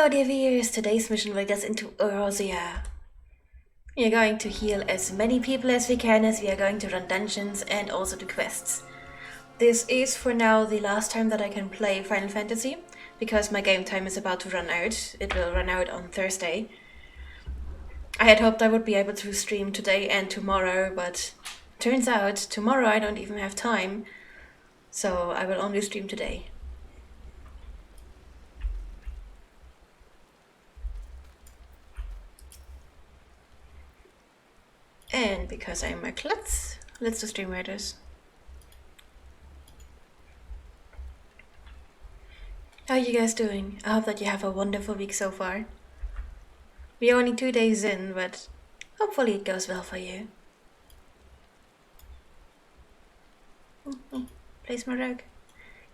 Hello dear viewers, today's mission will lead us into Eurasia. We are going to heal as many people as we can, as we are going to run dungeons and also do quests. This is for now the last time that I can play Final Fantasy, because my game time is about to run out. It will run out on Thursday. I had hoped I would be able to stream today and tomorrow, but turns out tomorrow I don't even have time, so I will only stream today. And because I'm a klutz, let's do stream raiders. How are you guys doing? I hope that you have a wonderful week so far. We're only 2 days in, but hopefully it goes well for you. Place my rug.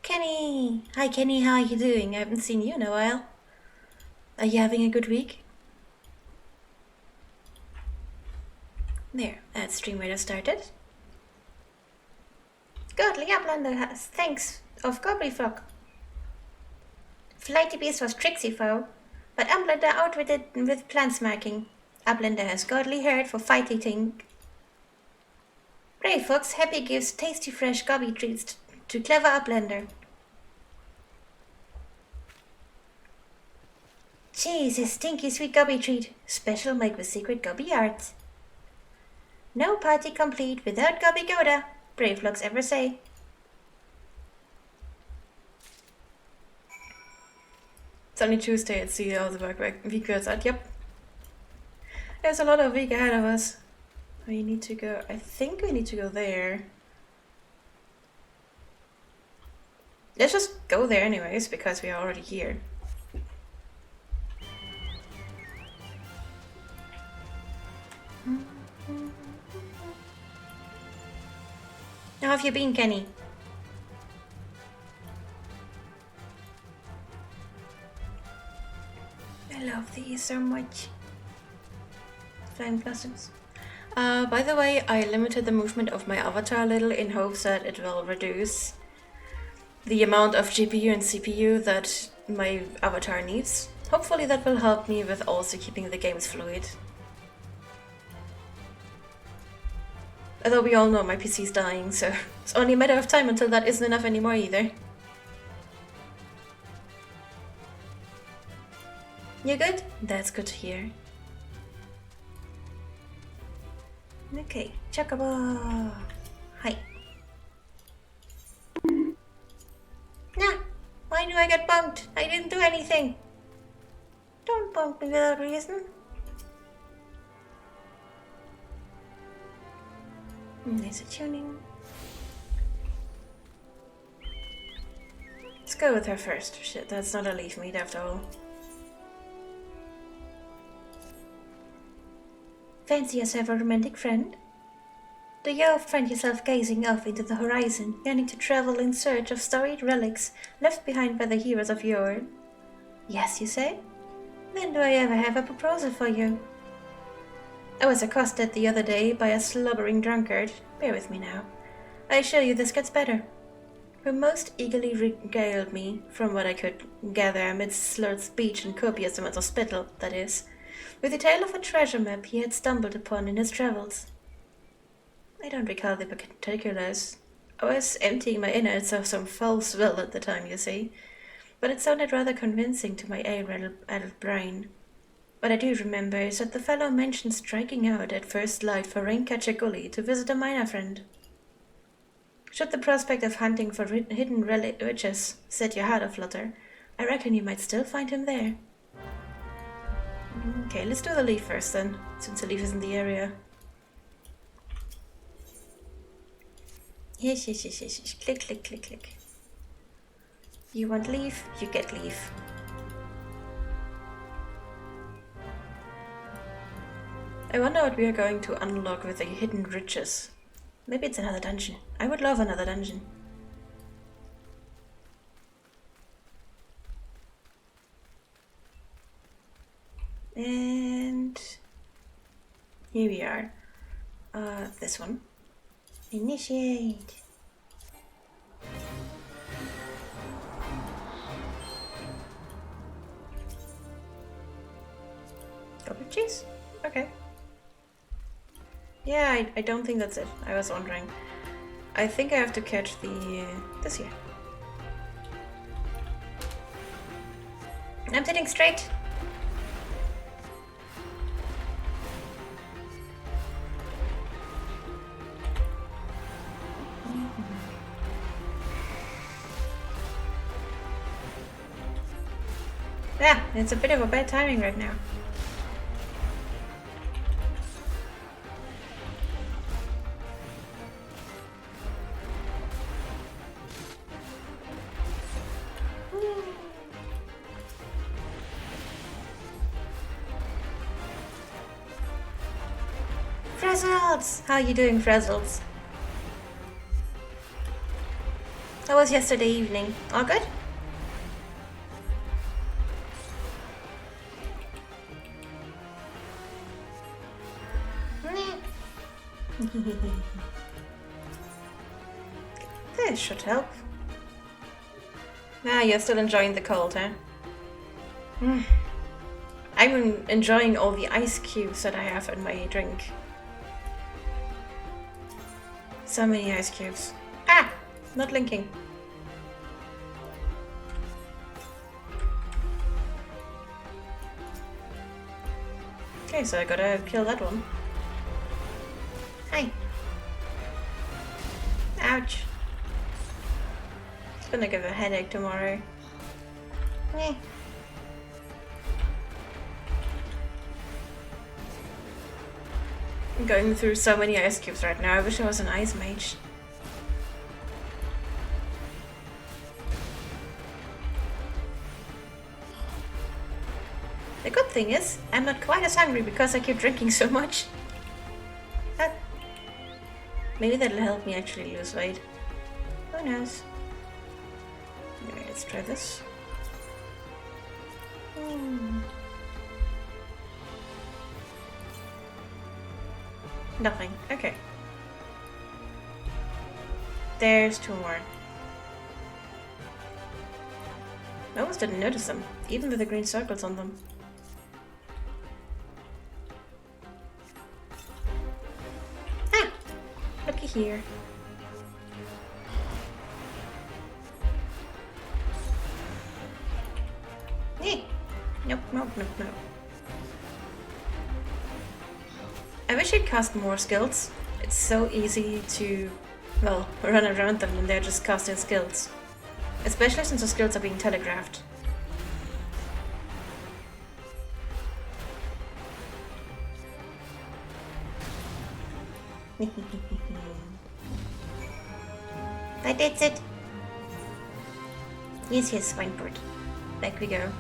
Kenny! Hi Kenny, how are you doing? I haven't seen you in a while. Are you having a good week? There, that stream raider started. Godly Uplander has thanks of Gobliflock. Flighty Beast was Trixie Foe, but Uplander outwitted with plant smacking. Uplander has godly hurt for fight eating. Brave Fox happy gives tasty fresh gobby treats to clever Uplander. Cheese is stinky sweet gobby treat, special made with secret gobby arts. No party complete without gobby goda, Brave Fox ever say. It's only Tuesday, let's see how the week goes out. Yep. There's a lot of week ahead of us. We need to go, I think we need to go there. Let's just go there anyways, because we are already here. How have you been, Kenny? I love these so much. Flying blossoms. By the way, I limited the movement of my avatar a little in hopes that it will reduce the amount of GPU and CPU that my avatar needs. Hopefully that will help me with also keeping the games fluid. Although we all know my PC's dying, so it's only a matter of time until that isn't enough anymore either. You good? That's good to hear. Okay, Chocobo! Hi. Nah, why do I get bumped? I didn't do anything. Don't bump me without reason. Nice tuning. Let's go with her first. Shit, that's not a leaf meat after all. Fancy yourself a romantic friend? Do you find yourself gazing off into the horizon, yearning to travel in search of storied relics left behind by the heroes of yore? Yes, you say? Then do I ever have a proposal for you? I was accosted the other day by a slobbering drunkard. Bear with me now. I assure you this gets better. Who most eagerly regaled me, from what I could gather amidst slurred speech and copious amounts of spittle, that is, with the tale of a treasure map he had stumbled upon in his travels. I don't recall the particulars. I was emptying my innards of some foul swill at the time, you see, but it sounded rather convincing to my ale-addled brain. What I do remember is that the fellow mentioned striking out at first light for Raincatcher Gully to visit a miner friend. Should the prospect of hunting for hidden riches set your heart aflutter, I reckon you might still find him there. Okay, let's do the leaf first then, since the leaf is in the area. Yes. Click, click, click, click. You want leaf, you get leaf. I wonder what we are going to unlock with the hidden riches. Maybe it's another dungeon. I would love another dungeon. And here we are. This one. Initiate. with cheese? Okay. Yeah, I don't think that's it. I was wondering. I think I have to catch the... this here. I'm sitting straight. Yeah, it's a bit of a bad timing right now. Frazzles! How are you doing, Frazzles? How was yesterday evening? All good? This should help. Ah, you're still enjoying the cold, huh? I'm enjoying all the ice cubes that I have in my drink. So many ice cubes. Ah! Not linking. Okay, so I gotta kill that one. Hi. Ouch. It's gonna give a headache tomorrow. Eh. I'm going through so many ice cubes right now. I wish I was an ice mage. The good thing is, I'm not quite as hungry because I keep drinking so much. Maybe that'll help me actually lose weight. Who knows? Anyway, let's try this. Nothing. Okay. There's two more. I almost didn't notice them, even with the green circles on them. Ah! Looky here. Eh. Nope, nope, nope, nope. I wish I'd cast more skills. It's so easy to, well, run around them and they're just casting skills. Especially since the skills are being telegraphed. I did it! Yes, yes, Swinebird. Back we go.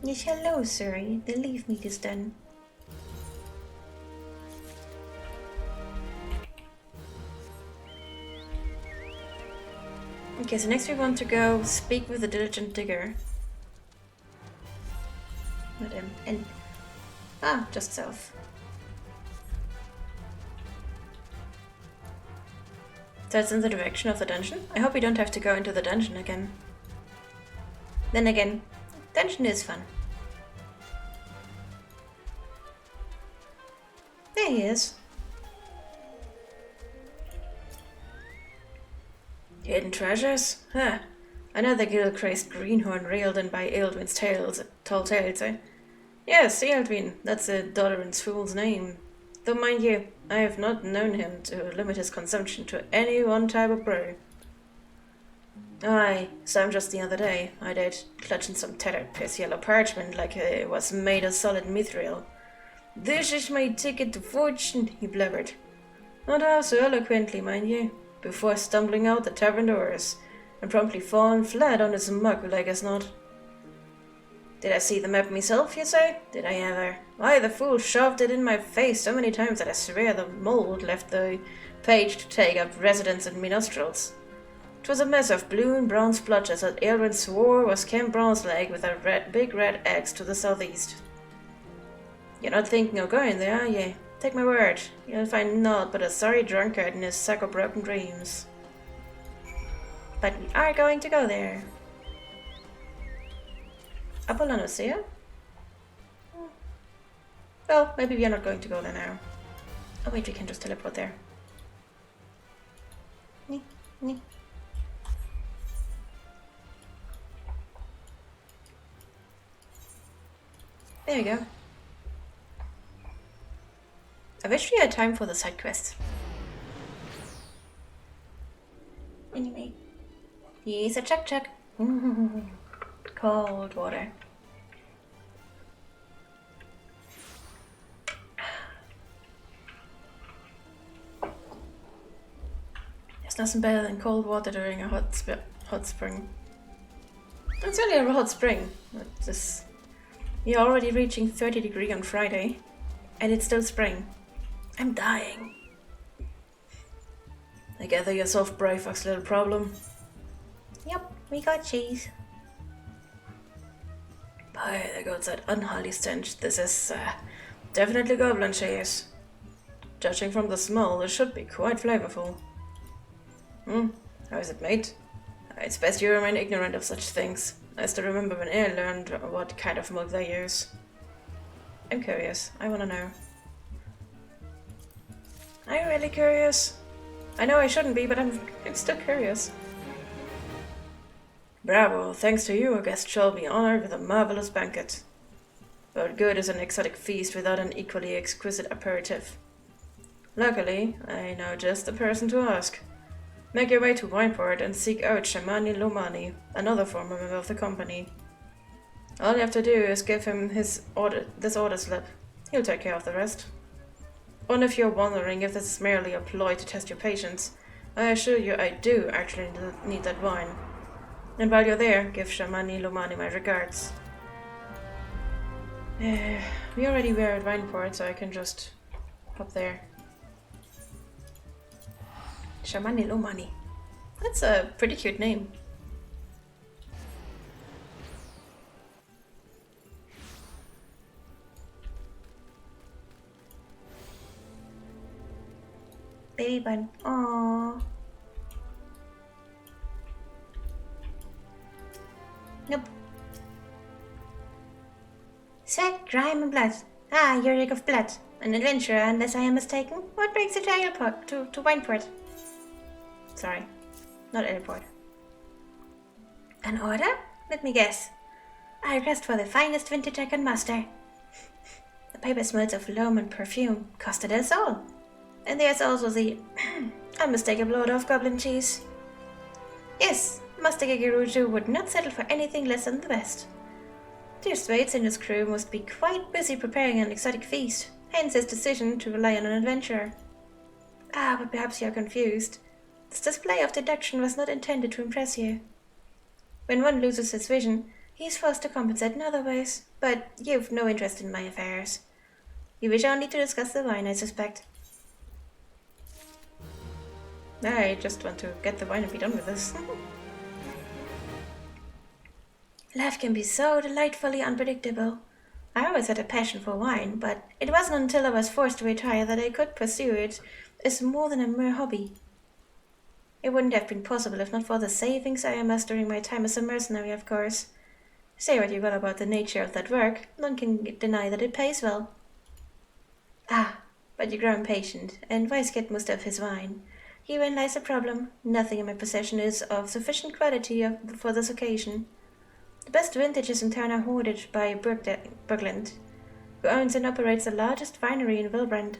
Yes, hello, sir. The leaf meat is done. Okay, so next we want to go speak with the diligent digger. Not him. And just south. That's in the direction of the dungeon. I hope we don't have to go into the dungeon again. Then again, dungeon is fun. There he is. Hidden treasures? Huh. Another gill-crazed greenhorn reeled in by Ealdwin's tall tales, eh? Yes, Ealdwin. That's a Dodderin's fool's name. Though mind you, I have not known him to limit his consumption to any one type of brew. Aye, some just the other day, I did, clutching some tattered piss-yellow parchment like it was made of solid mithril. This is my ticket to fortune, he blubbered. Not half so eloquently, mind you, before stumbling out the tavern doors, and promptly falling flat on his mug like as not. Did I see the map myself, you say? Did I ever? Why, the fool shoved it in my face so many times that I swear the mold left the page to take up residence in me nostrils. 'Twas a mess of blue and brown splotches that Ealdwin swore was Camp Brown's Lake with a big red X to the southeast. You're not thinking of going there, are ye? Take my word, you'll find naught but a sorry drunkard in his sack of broken dreams. But we are going to go there. Apollonosia? Well, maybe we are not going to go there now. Oh wait, we can just teleport there. Nee, nee. There we go. I wish we had time for the side quests. Anyway. Yes, a chuck. Cold water. There's nothing better than cold water during a hot spring. It's only a hot spring. You're already reaching 30 degrees on Friday, and it's still spring. I'm dying. I gather your soft brain fucks little problem. Yep, we got cheese. Boy, there goes that unholy stench. This is definitely goblin cheese. Judging from the smell, it should be quite flavorful. How is it made? It's best you remain ignorant of such things. I still remember when I learned what kind of milk they use. I'm curious. I wanna know. Are you really curious? I know I shouldn't be, but I'm still curious. Bravo, thanks to you, a guest shall be honored with a marvelous banquet. But good is an exotic feast without an equally exquisite aperitif. Luckily, I know just the person to ask. Make your way to Wineport and seek out Shamani Lomani, another former member of the company. All you have to do is give him this order slip. He'll take care of the rest. And if you're wondering if this is merely a ploy to test your patience, I assure you I do actually need that wine. And while you're there, give Shamani Lomani my regards. We already were at Wineport, so I can just hop there. Shamani Lomani. That's a pretty cute name. Baby bun. Aww. Nope. Sweat, grime, and blood. Ah, Uric of blood. An adventurer, unless I am mistaken. What brings you to airport? To Wineport? Sorry, not airport. An order? Let me guess. I request for the finest vintage I can muster. The paper smells of loam and perfume. Costa del Sol. And there's also the unmistakable odor of goblin cheese. Yes, Master Gigeruju would not settle for anything less than the best. Dear Thwaites and his crew must be quite busy preparing an exotic feast, hence his decision to rely on an adventurer. Ah, but perhaps you're confused. This display of deduction was not intended to impress you. When one loses his vision, he is forced to compensate in other ways, but you've no interest in my affairs. You wish only to discuss the wine, I suspect. I just want to get the wine and be done with this. Life can be so delightfully unpredictable. I always had a passion for wine, but it wasn't until I was forced to retire that I could pursue it as more than a mere hobby. It wouldn't have been possible if not for the savings I amassed during my time as a mercenary, of course. Say what you will about the nature of that work, none can deny that it pays well. Ah, but you grow impatient, and Weiss get most of his wine. Herein lies the problem. Nothing in my possession is of sufficient quality for this occasion. The best vintages in town are hoarded by Bergland, who owns and operates the largest winery in Wilbrand.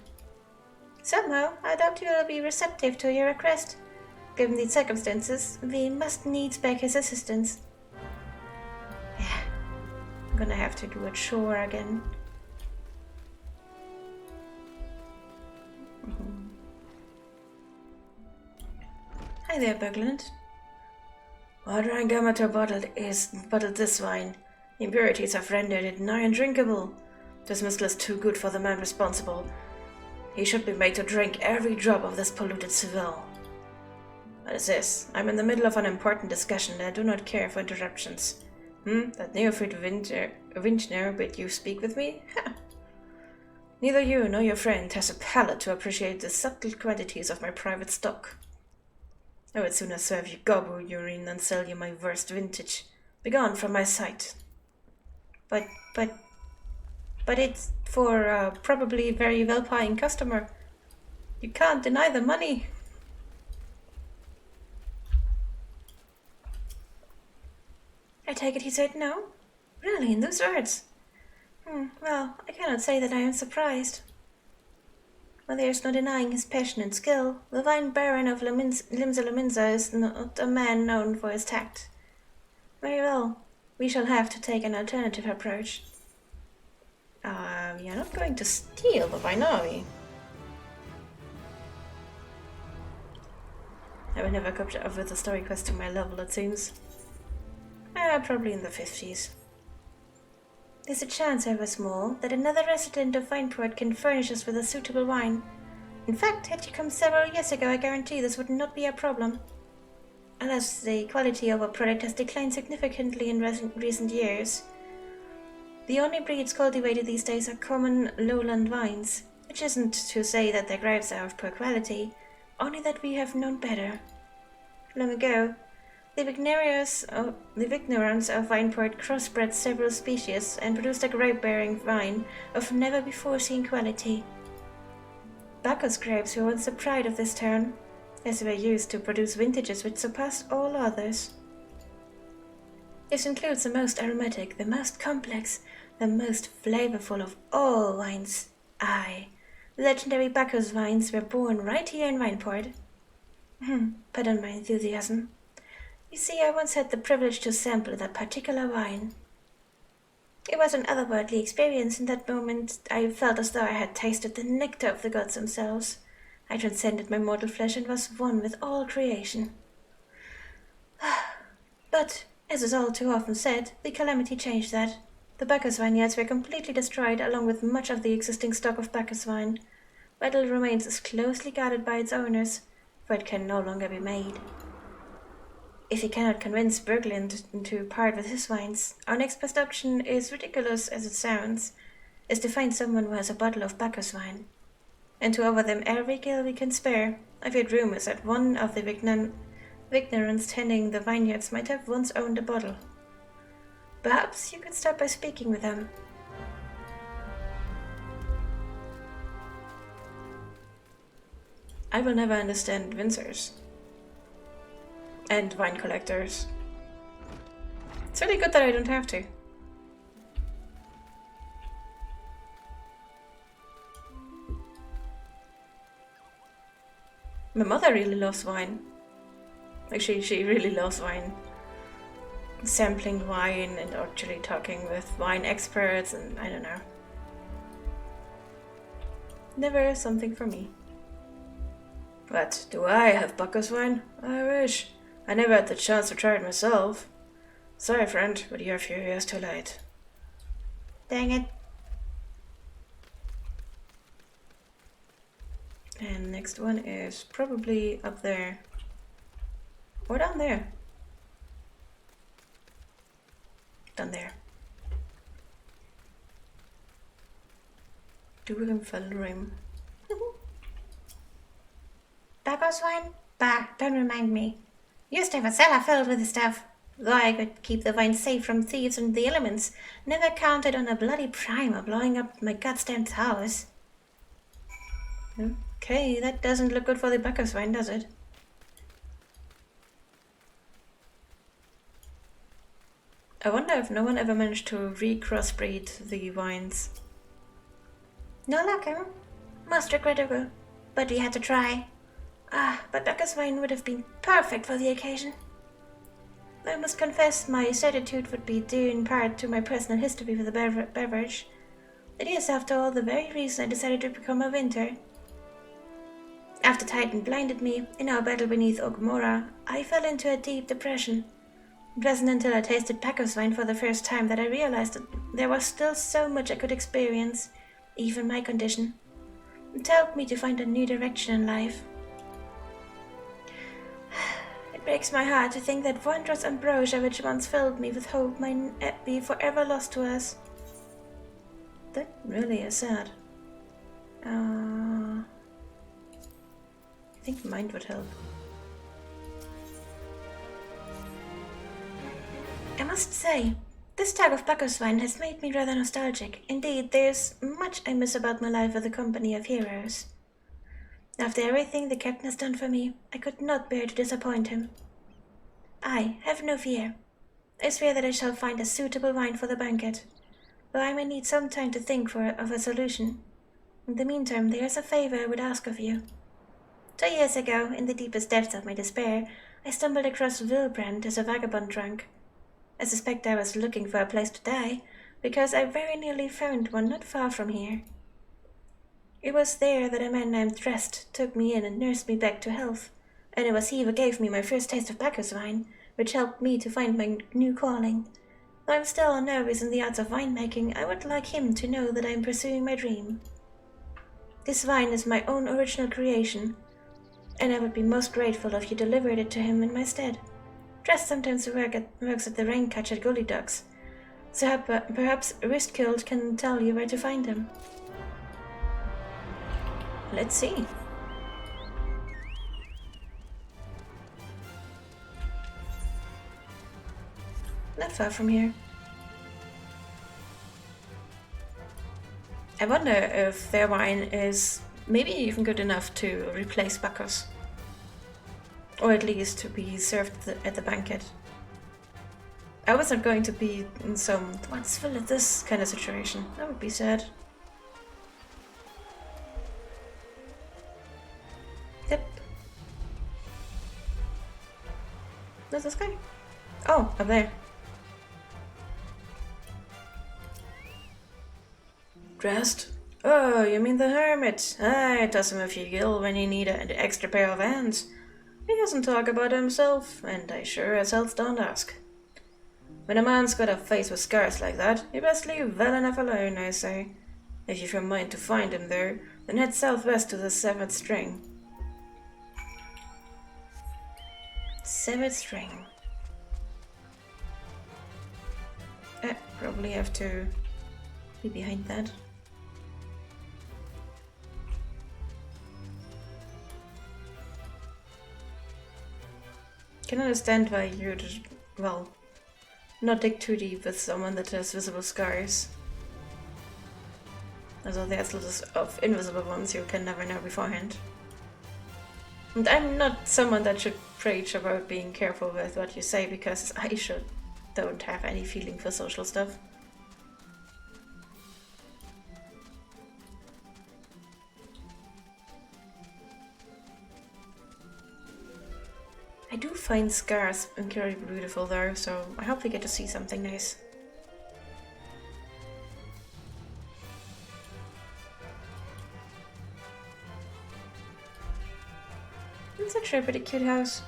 Somehow, I doubt you will be receptive to your request. Given these circumstances, we must needs beg his assistance. Yeah, I'm gonna have to do a chore again. Hi there, Bergland. What rank amateur bottled this wine? Impurities have rendered it nigh undrinkable. This mist is too good for the man responsible. He should be made to drink every drop of this polluted swill. What is this? I'm in the middle of an important discussion and I do not care for interruptions. That neophyte Vintner bid you speak with me? Neither you nor your friend has a palate to appreciate the subtle quantities of my private stock. I would sooner serve you gobble urine than sell you my worst vintage. Begone from my sight. But, but, but it's for a probably very well-paying customer. You can't deny the money. I take it he said no? Really, in those words? Well, I cannot say that I am surprised. But there is no denying his passion and skill. The Vine Baron of Limsa Lominsa is not a man known for his tact. Very well, we shall have to take an alternative approach. We are not going to steal the vine, are we? I will never catch up with the story quest to my level, it seems. Probably in the 50s. There's a chance, however small, that another resident of Vineport can furnish us with a suitable wine. In fact, had you come several years ago, I guarantee this would not be a problem. Alas, the quality of our product has declined significantly in recent years. The only breeds cultivated these days are common lowland vines, which isn't to say that their grapes are of poor quality, only that we have known better. Long ago, the Vignerans of Vineport crossbred several species and produced a grape-bearing vine of never-before-seen quality. Bacchus grapes were once the pride of this town, as they were used to produce vintages which surpassed all others. This includes the most aromatic, the most complex, the most flavorful of all wines. Aye, the legendary Bacchus vines were born right here in Vineport. Pardon my enthusiasm. You see, I once had the privilege to sample that particular wine. It was an otherworldly experience. In that moment, I felt as though I had tasted the nectar of the gods themselves. I transcended my mortal flesh and was one with all creation. But, as is all too often said, the calamity changed that. The Bacchus vineyards were completely destroyed, along with much of the existing stock of Bacchus wine. But it remains as closely guarded by its owners, for it can no longer be made. If he cannot convince Berglind to part with his wines, our next best option, is ridiculous as it sounds, is to find someone who has a bottle of Bacchus wine, and to offer them every gill we can spare. I've heard rumors that one of the Vignerans tending the vineyards might have once owned a bottle. Perhaps you could start by speaking with them. I will never understand Vincers. And wine collectors. It's really good that I don't have to. My mother really loves wine. Like she really loves wine. Sampling wine and actually talking with wine experts and I don't know. Never something for me. But do I have Bacchus wine? I wish. I never had the chance to try it myself. Sorry, friend, but your fury is too late. Dang it. And next one is probably up there. Or down there. Down there. Durimfelrim. Bacchus wine? Bah, don't remind me. Used to have a cellar filled with the stuff. Though I could keep the wine safe from thieves and the elements, never counted on a bloody primer blowing up my goddamn towers. Okay, that doesn't look good for the Bacchus wine, does it? I wonder if no one ever managed to re-crossbreed the wines. No luck, huh? Most regrettable. But we had to try. But Bacchus wine would have been perfect for the occasion. I must confess my certitude would be due in part to my personal history with the beverage. It is, after all, the very reason I decided to become a winter. After Titan blinded me in our battle beneath Ogmora, I fell into a deep depression. It wasn't until I tasted Bacchus wine for the first time that I realized that there was still so much I could experience, even my condition. It helped me to find a new direction in life. It breaks my heart to think that wondrous ambrosia which once filled me with hope might be forever lost to us. That really is sad. I think mind would help. I must say, This tag of Bacchus wine has made me rather nostalgic. Indeed, there's much I miss about my life with the company of heroes. After everything the captain has done for me, I could not bear to disappoint him. Have no fear. I swear that I shall find a suitable wine for the banquet, though I may need some time to think of a solution. In the meantime, there is a favor I would ask of you. 2 years ago, in the deepest depths of my despair, I stumbled across Wilbrand as a vagabond drunk. I suspect I was looking for a place to die, because I very nearly found one not far from here. It was there that a man named Drest took me in and nursed me back to health, and it was he who gave me my first taste of Bacchus wine, which helped me to find my new calling. Though I'm still a novice in the arts of winemaking, I would like him to know that I am pursuing my dream. This wine is my own original creation, and I would be most grateful if you delivered it to him in my stead. Drest sometimes works at the rain catch at Gully Docks, so perhaps Wristkilt can tell you where to find him. Let's see. Not far from here. I wonder if their wine is maybe even good enough to replace Bacchus. Or at least to be served at the banquet. I wasn't going to be in some what's full of this kind of situation. That would be sad. Yep. Where's this guy? Oh, up there. Dressed? Oh, you mean the hermit? I toss him a few gil when you need an extra pair of hands. He doesn't talk about himself, and I sure as hell don't ask. When a man's got a face with scars like that, you best leave well enough alone, I say. If you've your mind to find him there, then head southwest to the 7th string. 7th string. Probably have to be behind that. Can understand why you'd, well, not dig too deep with someone that has visible scars. Although there's lots of invisible ones you can never know beforehand. And I'm not someone that should preach about being careful with what you say, because I don't have any feeling for social stuff. I do find scars incredibly beautiful though, so I hope we get to see something nice. It's actually a pretty cute house.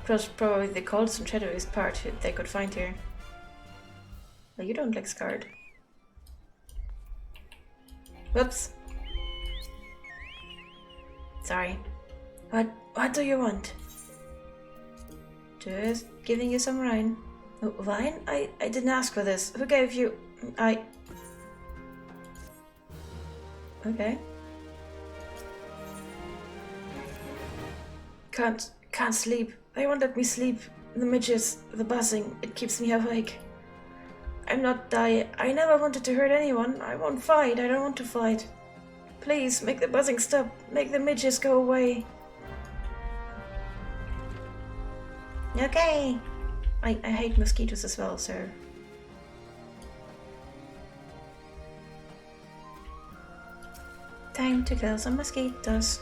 Plus probably the coldest and shadowiest part they could find here. Well, you don't look scarred. Whoops. Sorry. What do you want? Just giving you some wine. Oh, wine? I didn't ask for this. Who gave you... Okay. Can't sleep. They won't let me sleep. The midges, the buzzing, it keeps me awake. I'm not dying. I never wanted to hurt anyone. I won't fight. I don't want to fight. Please, make the buzzing stop. Make the midges go away. Okay. I hate mosquitoes as well, so... Time to kill some mosquitoes.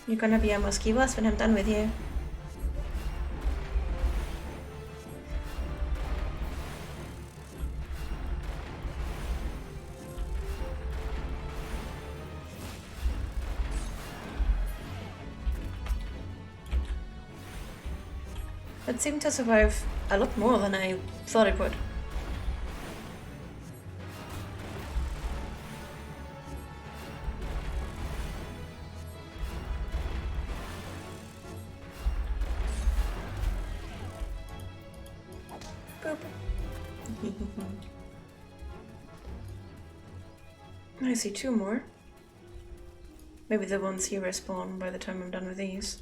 You're gonna be a musky wasp when I'm done with you. It seemed to survive a lot more than I thought it would. Boop. I see 2 more. Maybe the ones here respawn by the time I'm done with these.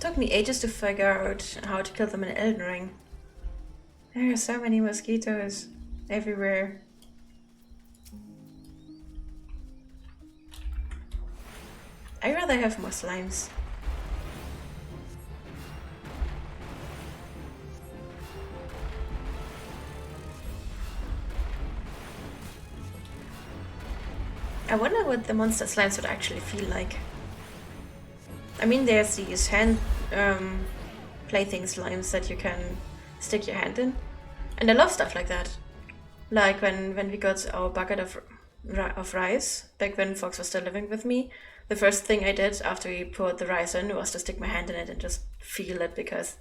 Took me ages to figure out how to kill them in Elden Ring. There are so many mosquitoes everywhere. I'd rather have more slimes. I wonder what the monster slimes would actually feel like. I mean, there's these hand plaything slimes that you can stick your hand in. And I love stuff like that. Like when we got our bucket of rice, back when Fox was still living with me, the first thing I did after we poured the rice in was to stick my hand in it and just feel it because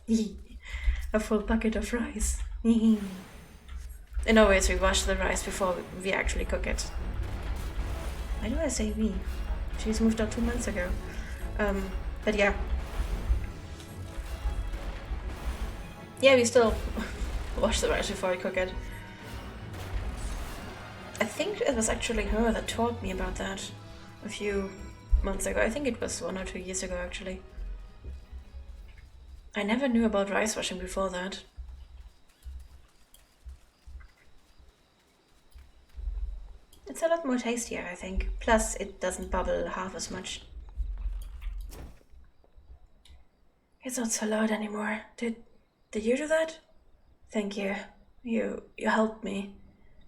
a full bucket of rice. And always we wash the rice before we actually cook it. Why do I say we? She's moved out 2 months ago. But yeah. Yeah, we still wash the rice before we cook it. I think it was actually her that taught me about that a few months ago. I think it was 1 or 2 years ago, actually. I never knew about rice washing before that. It's a lot more tastier, I think. Plus, it doesn't bubble half as much. It's not so loud anymore. Did you do that? Thank you. You helped me.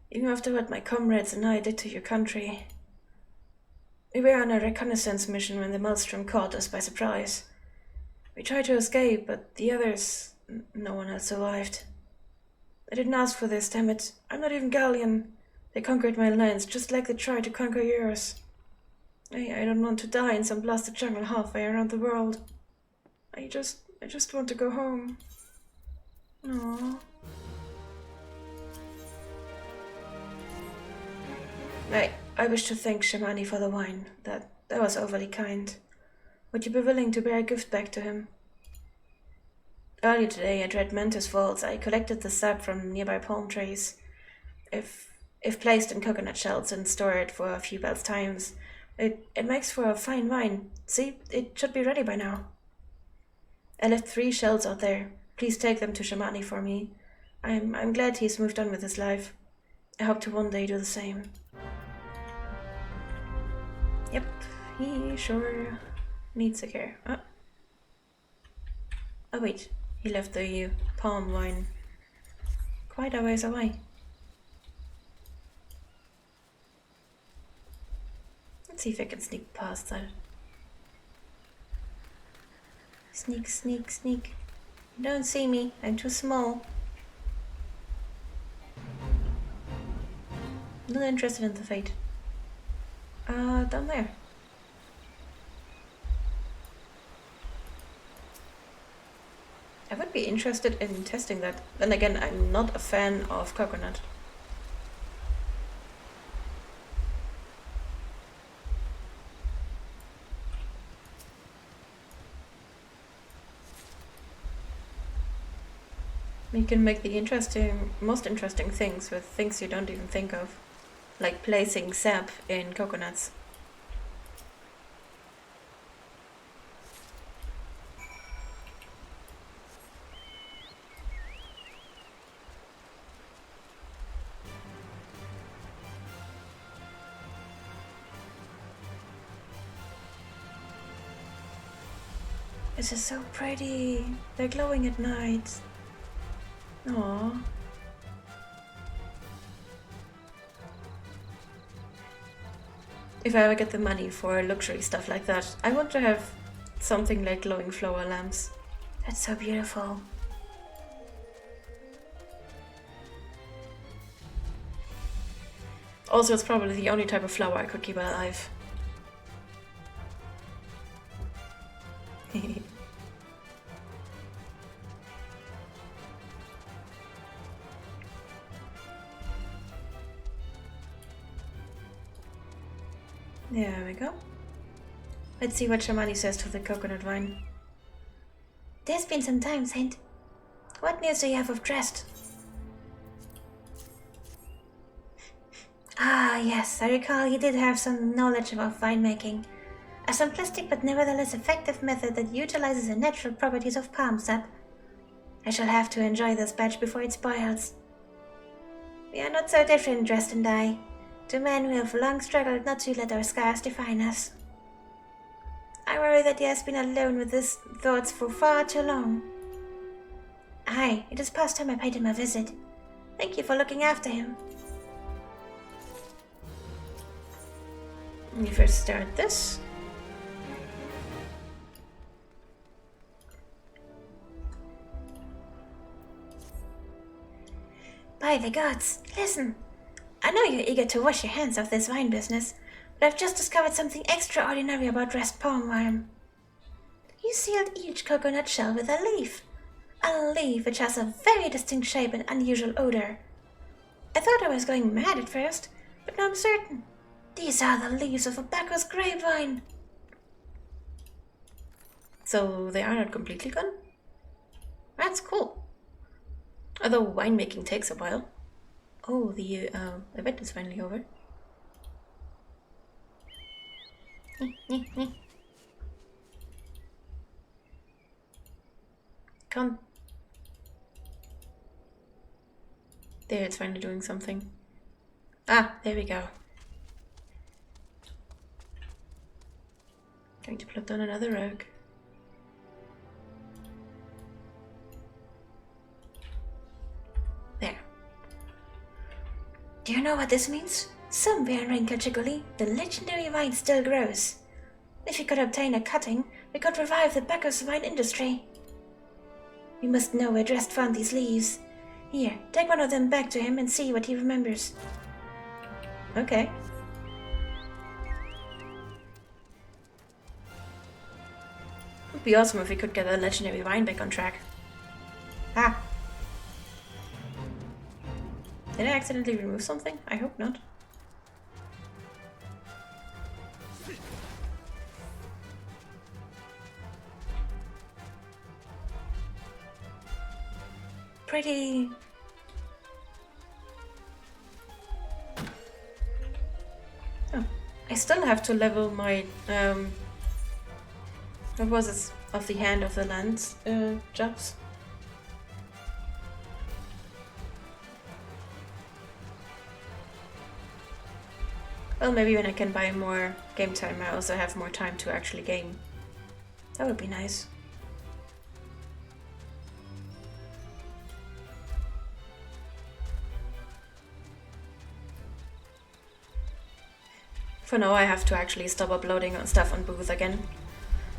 Even after what my comrades and I did to your country. We were on a reconnaissance mission when the Maelstrom caught us by surprise. We tried to escape, but the others... no one else survived. I didn't ask for this, damn it. I'm not even Gallian. They conquered my lands, just like they tried to conquer yours. I don't want to die in some blasted jungle halfway around the world. I just want to go home. Aww. I wish to thank Shamani for the wine. That was overly kind. Would you be willing to bear a gift back to him? Earlier today at Red Mantis Falls, I collected the sap from nearby palm trees. If placed in coconut shells and stored for a few bells times, it makes for a fine wine. See, it should be ready by now. I left 3 shells out there. Please take them to Shamani for me. I'm glad he's moved on with his life. I hope to one day do the same. Yep, he sure needs a care. Oh wait, he left the palm wine quite a ways away. Let's see if I can sneak past that. Sneak, sneak, sneak. You don't see me, I'm too small. Not interested in the fate. Down there. I would be interested in testing that. Then again, I'm not a fan of coconut. You can make the most interesting things with things you don't even think of. Like placing sap in coconuts. This is so pretty. They're glowing at night. Aww. If I ever get the money for luxury stuff like that, I want to have something like glowing flower lamps. That's so beautiful. Also, it's probably the only type of flower I could keep alive. There we go. Let's see what Shamani says to the coconut vine. There's been some time, Saint. What news do you have of Drest? Ah, yes, I recall you did have some knowledge about vine making. A simplistic but nevertheless effective method that utilizes the natural properties of palm sap. I shall have to enjoy this batch before it spoils. We are not so different, Drest and I. Two men who have long struggled not to let our scars define us. I worry that he has been alone with his thoughts for far too long. Aye, it is past time I paid him a visit. Thank you for looking after him. Let me first start this. By the gods, listen. I know you're eager to wash your hands of this wine business, but I've just discovered something extraordinary about Drest palm wine. You sealed each coconut shell with a leaf which has a very distinct shape and unusual odor. I thought I was going mad at first, but now I'm certain. These are the leaves of a Bacchus grapevine. So they are not completely gone? That's cool. Although winemaking takes a while. Oh, the event is finally over. Can't. There, it's finally doing something. Ah, there we go. Going to put down another rogue. There. Do you know what this means? Somewhere in Rinkelchigoli, the legendary wine still grows. If we could obtain a cutting, we could revive the Bacchus wine industry. We must know where Drest found these leaves. Here, take one of them back to him and see what he remembers. Okay. It would be awesome if we could get a legendary wine back on track. Ah! Did I accidentally remove something? I hope not. Pretty. Oh, I still have to level my what was it? Of the hand of the lands jobs. Well, maybe when I can buy more game time, I also have more time to actually game. That would be nice. For now, I have to actually stop uploading stuff on Booth again.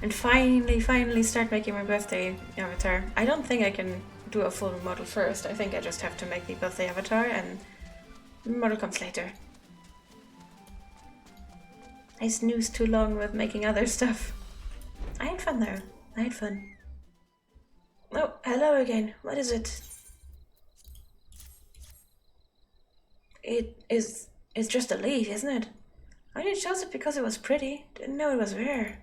And finally start making my birthday avatar. I don't think I can do a full model first. I think I just have to make the birthday avatar and the model comes later. I snoozed too long with making other stuff. I had fun though. I had fun. Oh, hello again. What is it? It's just a leaf, isn't it? I only chose it because it was pretty. Didn't know it was rare.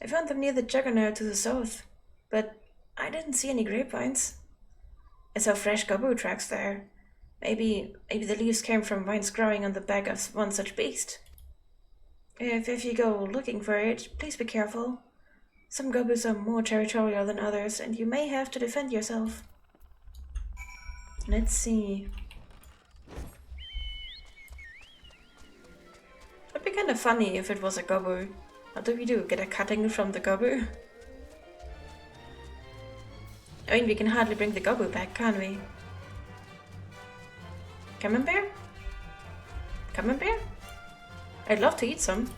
I found them near the Juggernaut to the south, but I didn't see any grapevines. I saw fresh gobu tracks there. Maybe the leaves came from vines growing on the back of one such beast. If you go looking for it, please be careful. Some gobus are more territorial than others, and you may have to defend yourself. Let's see. It'd be kind of funny if it was a gobu. What do we do? Get a cutting from the gobu? I mean, we can hardly bring the gobu back, can't we? Camembert? Camembert? I'd love to eat some.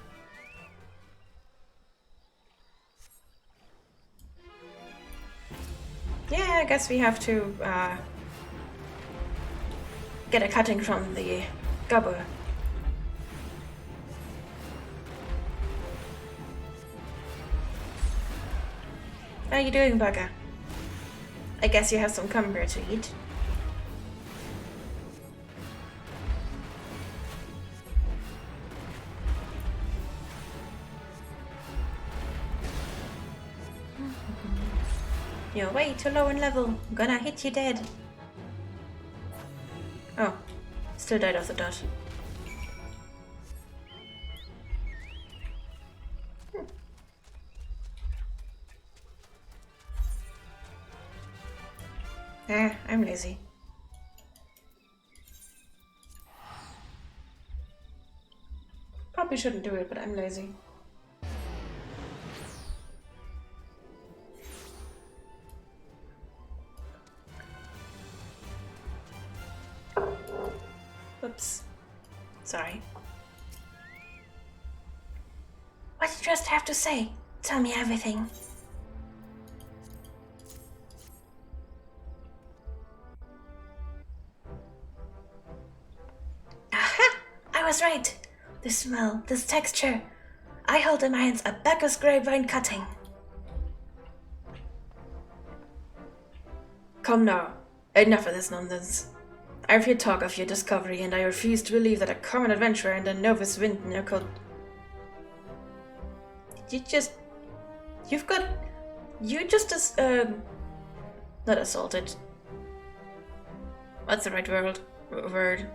Yeah, I guess we have to get a cutting from the gobu. How are you doing, bugger? I guess you have some camembert to eat. You're way too low in level. I'm gonna hit you dead. Oh, still died of the dot. I'm lazy. Probably shouldn't do it, but I'm lazy. Oops. Sorry. What did you just have to say? Tell me everything. Aha! I was right. The smell, this texture. I hold in my hands a Bacchus grapevine cutting. Come now. Enough of this nonsense. I've heard talk of your discovery, and I refuse to believe that a common adventurer and a novice vintner could... You just not assaulted. What's the right word?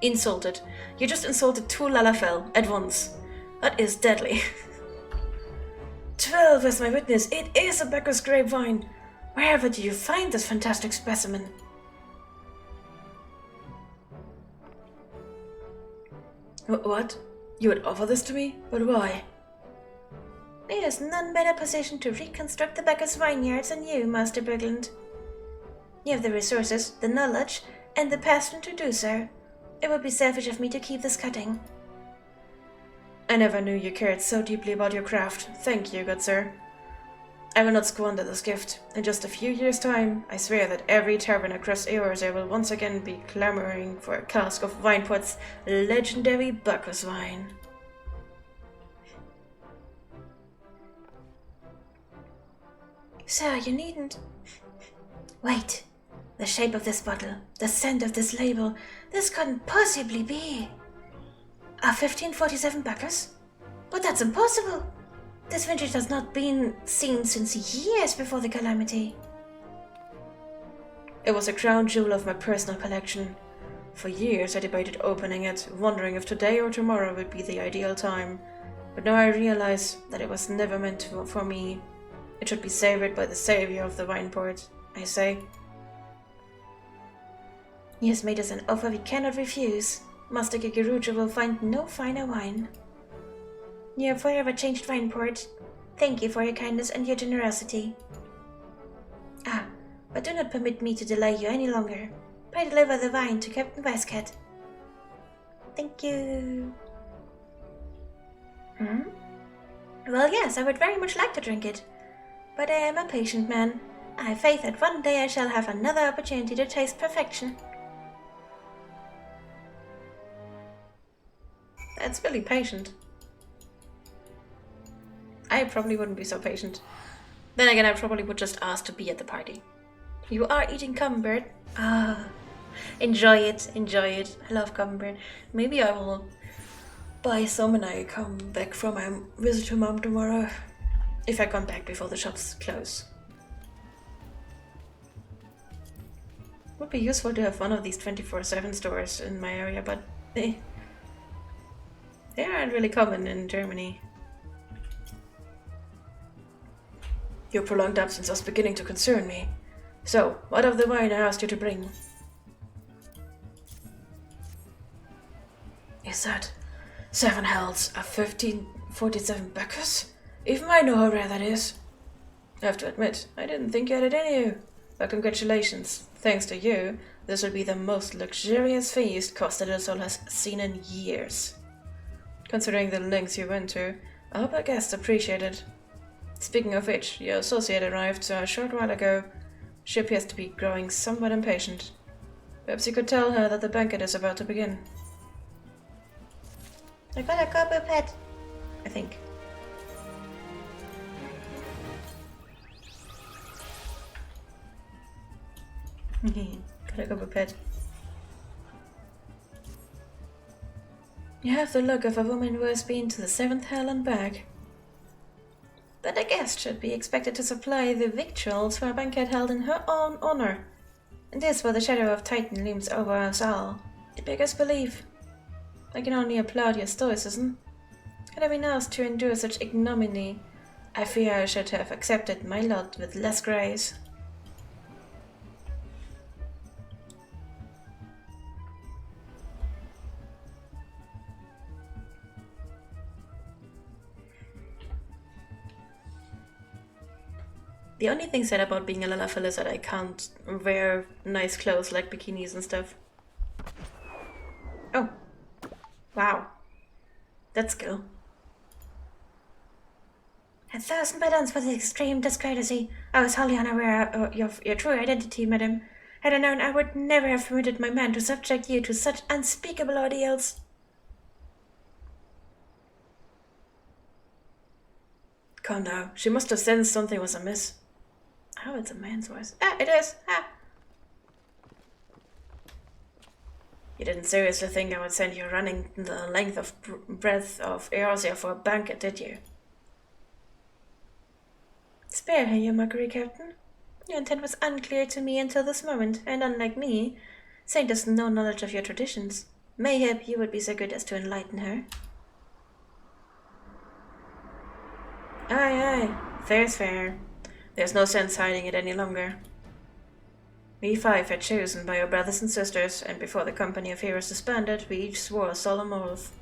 Insulted. You just insulted two Lalafell at once. That is deadly. 12 is my witness. It is a Bacchus grapevine. Wherever do you find this fantastic specimen? What? You would offer this to me? But why? There is none better positioned to reconstruct the Bacchus vineyards than you, Master Bergland. You have the resources, the knowledge, and the passion to do so. It would be selfish of me to keep this cutting. I never knew you cared so deeply about your craft. Thank you, good sir. I will not squander this gift. In just a few years' time, I swear that every tavern across Eorzea will once again be clamoring for a cask of Vineport's legendary Bacchus wine. Sir, you needn't. Wait. The shape of this bottle, the scent of this label, this couldn't possibly be. A 1547 Bacchus? But that's impossible. This vintage has not been seen since years before the calamity. It was a crown jewel of my personal collection. For years I debated opening it, wondering if today or tomorrow would be the ideal time. But now I realize that it was never meant for me. It should be savored by the savior of the Vineport, I say. He has made us an offer we cannot refuse. Master Gigeruja will find no finer wine. You have forever changed Vineport. Thank you for your kindness and your generosity. But do not permit me to delay you any longer. Pray deliver the wine to Captain Vicecat. Thank you. Well, yes, I would very much like to drink it. But I am a patient man. I have faith that one day I shall have another opportunity to taste perfection. That's really patient. I probably wouldn't be so patient. Then again, I probably would just ask to be at the party. You are eating camembert. Enjoy it, enjoy it. I love camembert. Maybe I will buy some when I come back from my visit to Mom tomorrow. If I come back before the shops close. Would be useful to have one of these 24/7 stores in my area, but they aren't really common in Germany. Your prolonged absence was beginning to concern me. So, what of the wine I asked you to bring? Is that 7 hells of 1547 Bacchus? Even I know how rare that is. I have to admit, I didn't think you had it in you. But congratulations. Thanks to you, this will be the most luxurious feast Costa del Sol has seen in years. Considering the lengths you went to, I hope our guests appreciate it. Speaking of which, your associate arrived a short while ago. She appears to be growing somewhat impatient. Perhaps you could tell her that the banquet is about to begin. I got a copper pet, I think. Got a copper pet. You have the look of a woman who has been to the 7th hell and back. But a guest should be expected to supply the victuals for a banquet held in her own honor. And this while the shadow of Titan looms over us all. It beggars belief. I can only applaud your stoicism. Had I been asked to endure such ignominy, I fear I should have accepted my lot with less grace. The only thing said about being a Lalafell is that I can't wear nice clothes like bikinis and stuff. Oh. Wow. That's skill. 1,000 pardons for the extreme discourtesy. I was wholly unaware of your true identity, madam. Had I known, I would never have permitted my man to subject you to such unspeakable ordeals. Calm down. She must have sensed something was amiss. Oh, it's a man's voice. Ah, it is. Ah. You didn't seriously think I would send you running the length of breadth of Eorzea for a banquet, did you? Spare her your mockery, Captain. Your intent was unclear to me until this moment, and unlike me, Saint has no knowledge of your traditions. Mayhap you would be so good as to enlighten her. Aye, fair's fair. There's no sense hiding it any longer. We five had chosen by our brothers and sisters, and before the company of heroes disbanded, we each swore a solemn oath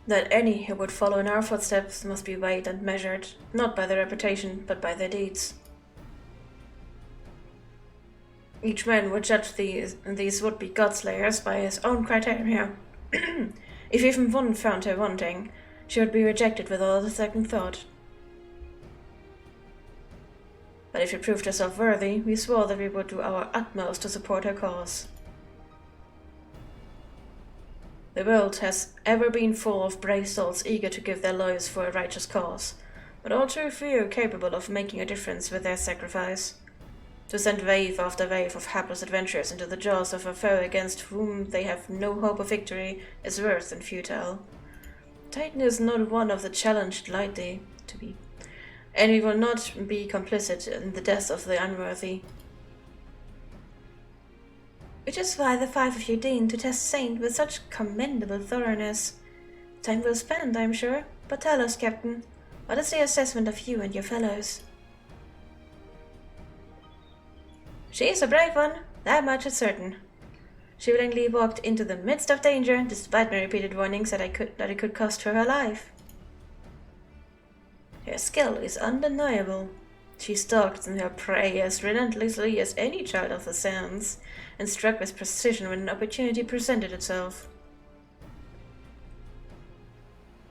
that any who would follow in our footsteps must be weighed and measured, not by their reputation, but by their deeds. Each man would judge these would-be godslayers by his own criteria. If even one found her wanting, she would be rejected without a second thought. But if she proved herself worthy, we swore that we would do our utmost to support her cause. The world has ever been full of brave souls eager to give their lives for a righteous cause, but all too few capable of making a difference with their sacrifice. To send wave after wave of hapless adventurers into the jaws of a foe against whom they have no hope of victory is worse than futile. Titan is not one of the challenged lightly to be, and we will not be complicit in the deaths of the unworthy. Which is why the five of you deigned to test Saint with such commendable thoroughness. Time well spent, I'm sure, but tell us, Captain, what is the assessment of you and your fellows? She is a brave one, that much is certain. She willingly walked into the midst of danger, despite my repeated warnings that it could cost her life. Her skill is undeniable. She stalked her prey as relentlessly as any child of the sands, and struck with precision when an opportunity presented itself.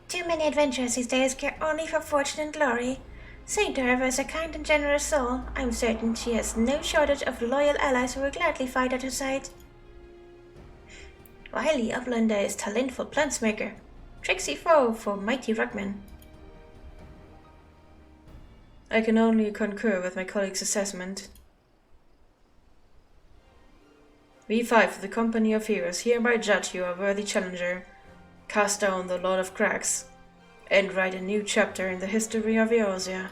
Too many adventures these days care only for fortune and glory. Saint, however, is a kind and generous soul. I'm certain she has no shortage of loyal allies who will gladly fight at her side. Wily Uplander is talentful plantsmaker, tricksy foe for mighty ruckman. I can only concur with my colleague's assessment. We five of the company of heroes hereby judge you a worthy challenger, cast down the Lord of Crags, and write a new chapter in the history of Eorzea.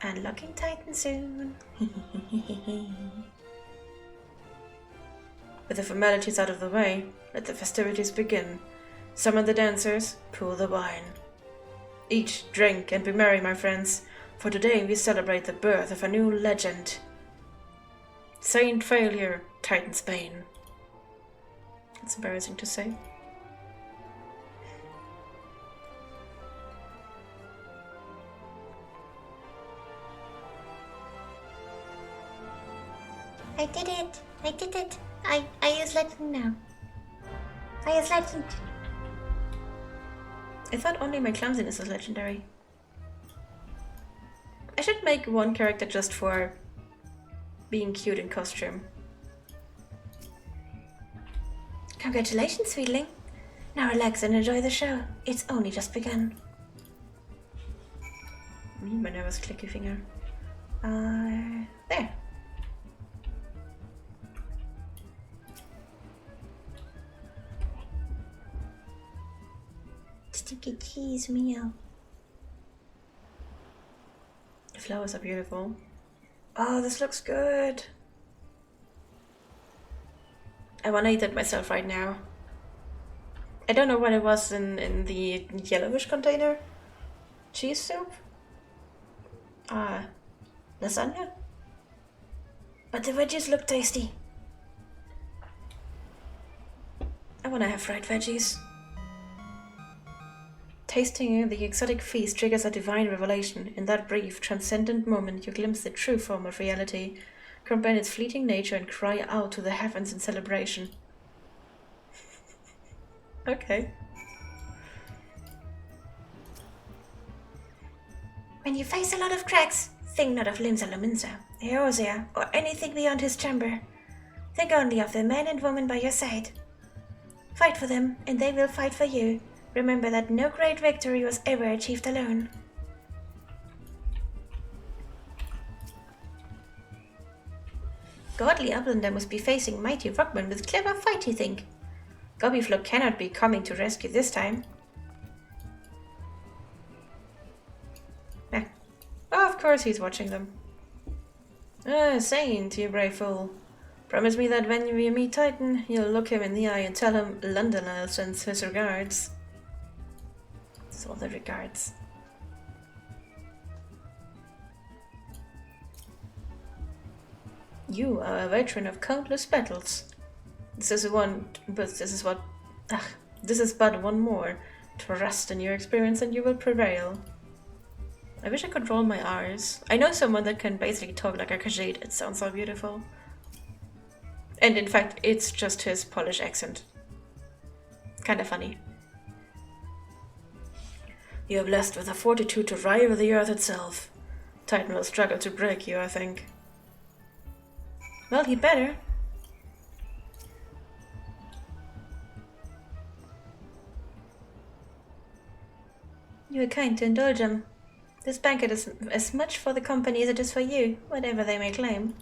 Unlocking Titan soon. With the formalities out of the way, let the festivities begin. Summon the dancers, pour the wine. Each drink and be merry, my friends, for today we celebrate the birth of a new legend. Saint Failure, Titan's Bane. It's embarrassing to say. I did it! I did it! I use legend now. I use legend. I thought only my clumsiness was legendary. I should make one character just for being cute in costume. Congratulations, sweetling. Now relax and enjoy the show. It's only just begun. My nervous clicky finger. There. Sticky cheese meal. The flowers are beautiful. Oh, this looks good. I wanna eat it myself right now. I don't know what it was in the yellowish container. Cheese soup? Lasagna? But the veggies look tasty. I wanna have fried veggies. Tasting the exotic feast triggers a divine revelation. In that brief, transcendent moment, you glimpse the true form of reality, comprehend its fleeting nature, and cry out to the heavens in celebration. Okay. When you face a lot of cracks, think not of Limsa Lominsa, Eosia, or anything beyond his chamber. Think only of the man and woman by your side. Fight for them, and they will fight for you. Remember that no great victory was ever achieved alone. Godly Uplander must be facing mighty rockmen with clever fight, you think? Gobbyflock cannot be coming to rescue this time. Oh, of course he's watching them. Saint, you brave fool. Promise me that when we meet Titan, you'll look him in the eye and tell him Londonel sends his regards. That's all the regards. You are a veteran of countless battles. This is but one more. Trust in your experience and you will prevail. I wish I could roll my R's. I know someone that can basically talk like a Khajiit. It sounds so beautiful. And in fact, it's just his Polish accent. Kinda funny. You are blessed with the fortitude to rival the earth itself. Titan will struggle to break you, I think. Well, he'd better. You are kind to indulge him. This banquet is as much for the company as it is for you, whatever they may claim.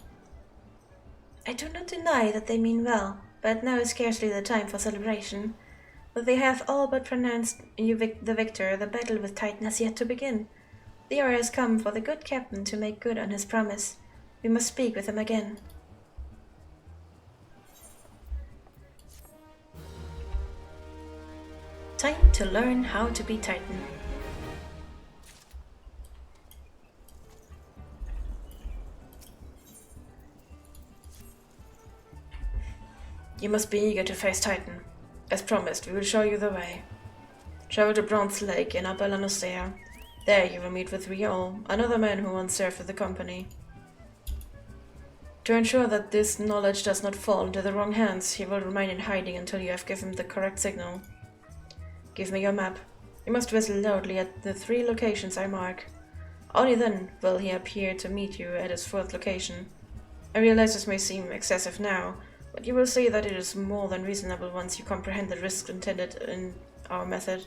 I do not deny that they mean well, but now is scarcely the time for celebration. Though they have all but pronounced you the victor, the battle with Titan has yet to begin. The hour has come for the good captain to make good on his promise. We must speak with him again. Time to learn how to be Titan. You must be eager to face Titan. As promised, we will show you the way. Travel to Bronze Lake in Upper Lanosea. There you will meet with Riol, another man who once served with the company. To ensure that this knowledge does not fall into the wrong hands, he will remain in hiding until you have given the correct signal. Give me your map. You must whistle loudly at the 3 locations I mark. Only then will he appear to meet you at his 4th location. I realize this may seem excessive now, but you will see that it is more than reasonable once you comprehend the risks intended in our method.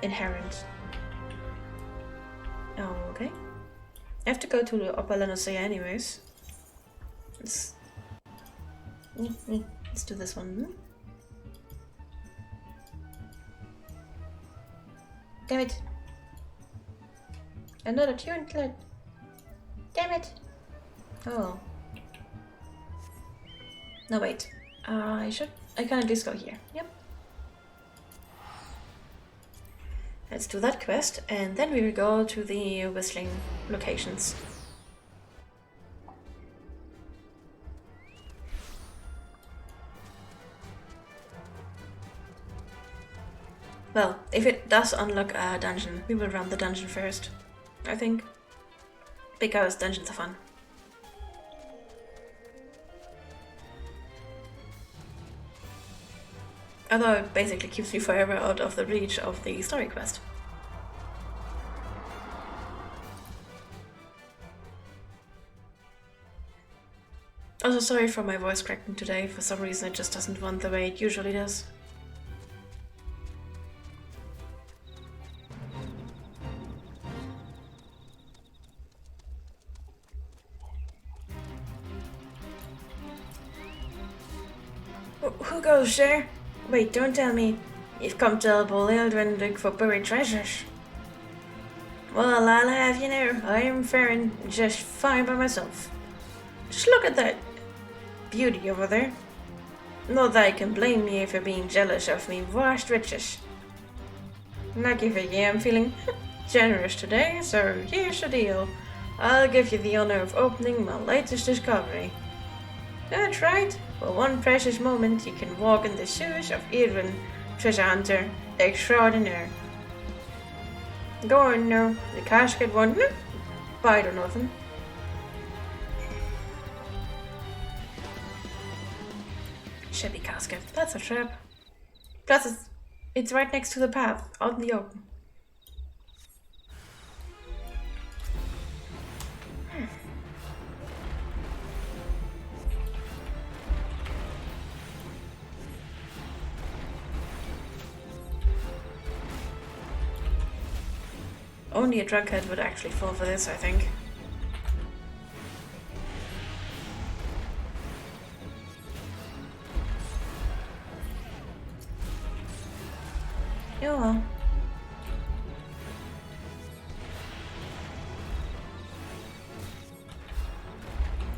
Inherent. Okay. I have to go to the Upper Lanosea anyways. Let's do this one. Damn it. Another tune clip. Damn it. Oh. No, wait. I can at least go here. Yep. Let's do that quest, and then we will go to the whistling locations. Well, if it does unlock a dungeon, we will run the dungeon first, I think. Because dungeons are fun. Although it basically keeps me forever out of the reach of the story quest. Also sorry for my voice cracking today, for some reason it just doesn't want the way it usually does. Who goes there? Wait, don't tell me. You've come to elbow Eldrin and look for buried treasures. Well, I'll have you know, I am faring just fine by myself. Just look at that beauty over there. Not that I can blame you for being jealous of me vast riches. Now give it, yeah, I'm feeling generous today, so here's the deal. I'll give you the honor of opening my latest discovery. That's right. For one precious moment, you can walk in the shoes of Eldrin, treasure hunter extraordinaire. Go on now. The casket won't bite or nothing. Shabby casket. That's a trap. Plus, it's right next to the path, out in the open. Only a drunkard would actually fall for this, I think. Oh well.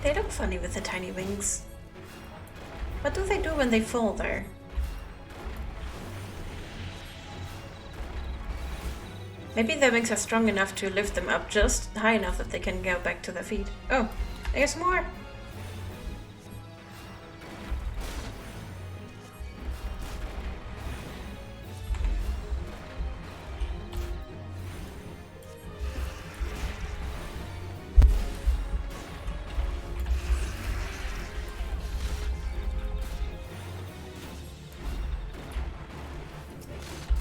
They look funny with the tiny wings. What do they do when they fall there? Maybe their wings are strong enough to lift them up just high enough that they can go back to their feet. Oh, there's more!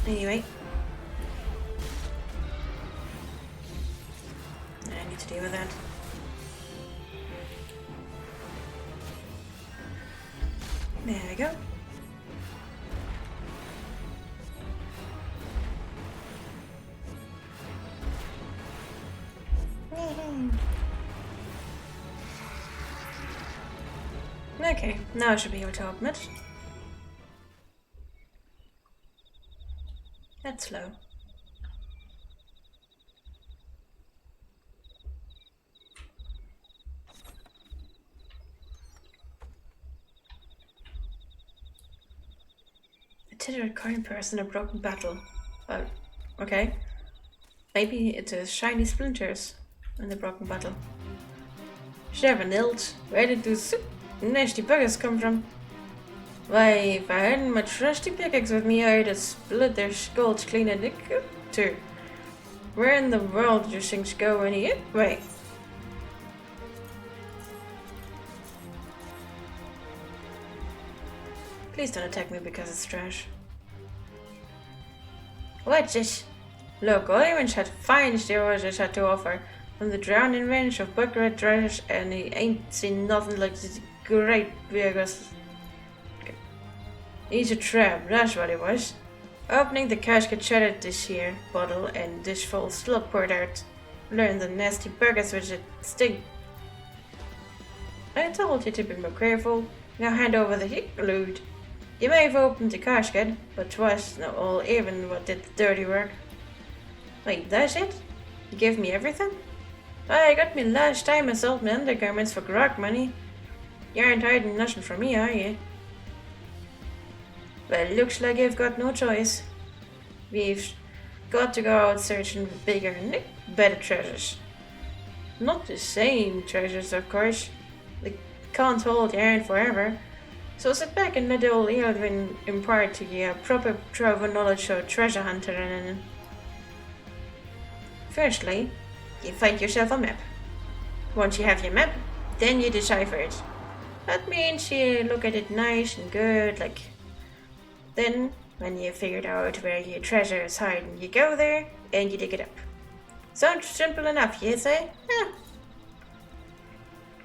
Anyway. I need to deal with that. There we go. Okay, now I should be able to open it. That's slow. A tittered coin purse in a broken battle. Oh, okay. Maybe it is shiny splinters in the broken battle. Nilled. Where did those nasty buggers come from? Why, if I hadn't my trusty pickaxe with me, I'd have split their skulls clean and they could too. Where in the world did your things go when he Wait. Please don't attack me because it's trash. What's this? Look, all humans had fine steroids had to offer. From the drowning range of bucket treasures, and he ain't seen nothing like this great vehicles. He's a trap, that's what it was. Opening the casket shattered this here bottle and this full still poured out. Learn the nasty buggers which it stink. I told you to be more careful. Now hand over the loot. You may have opened the casket, but 'twas not all even what did the dirty work. Wait, that's it? You give me everything? I got me last time and sold my undergarments for grog money. You aren't hiding nothing from me, are you? Well, looks like you've got no choice. We've got to go out searching for bigger and better treasures. Not the same treasures, of course. They can't hold your hand forever. So sit back and let the old Eowyn impart to you a proper trove of knowledge of treasure hunter and firstly, you find yourself a map. Once you have your map, then you decipher it. That means you look at it nice and good, like. Then, when you figured out where your treasure is hiding, you go there and you dig it up. Sounds simple enough, you say? Huh.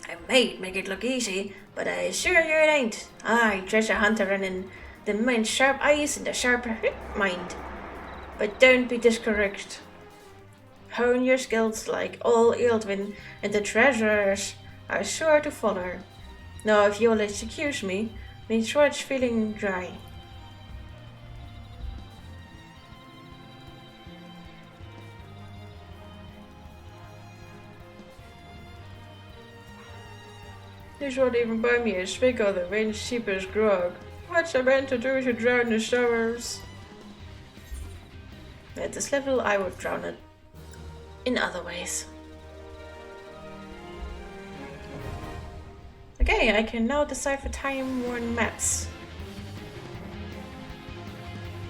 I might make it look easy, but I assure you it ain't. I treasure hunter and in the mind's sharp eyes and the sharper mind. But don't be discouraged. Hone your skills like all Eowyn, and the treasures are sure to follow. Now, if you'll excuse me, my throat's feeling dry. This won't even buy me a swig of the wind's cheapest grog. What's I meant to do to drown the sorrows? At this level, I would drown it in other ways. Okay, I can now decipher time-worn maps.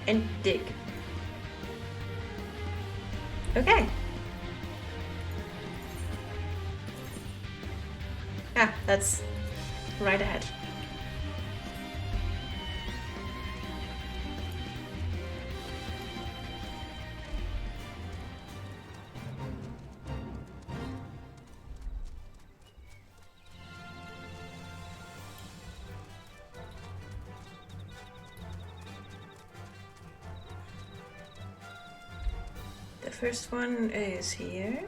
And dig. Okay. Ah, that's right ahead. The first one is here.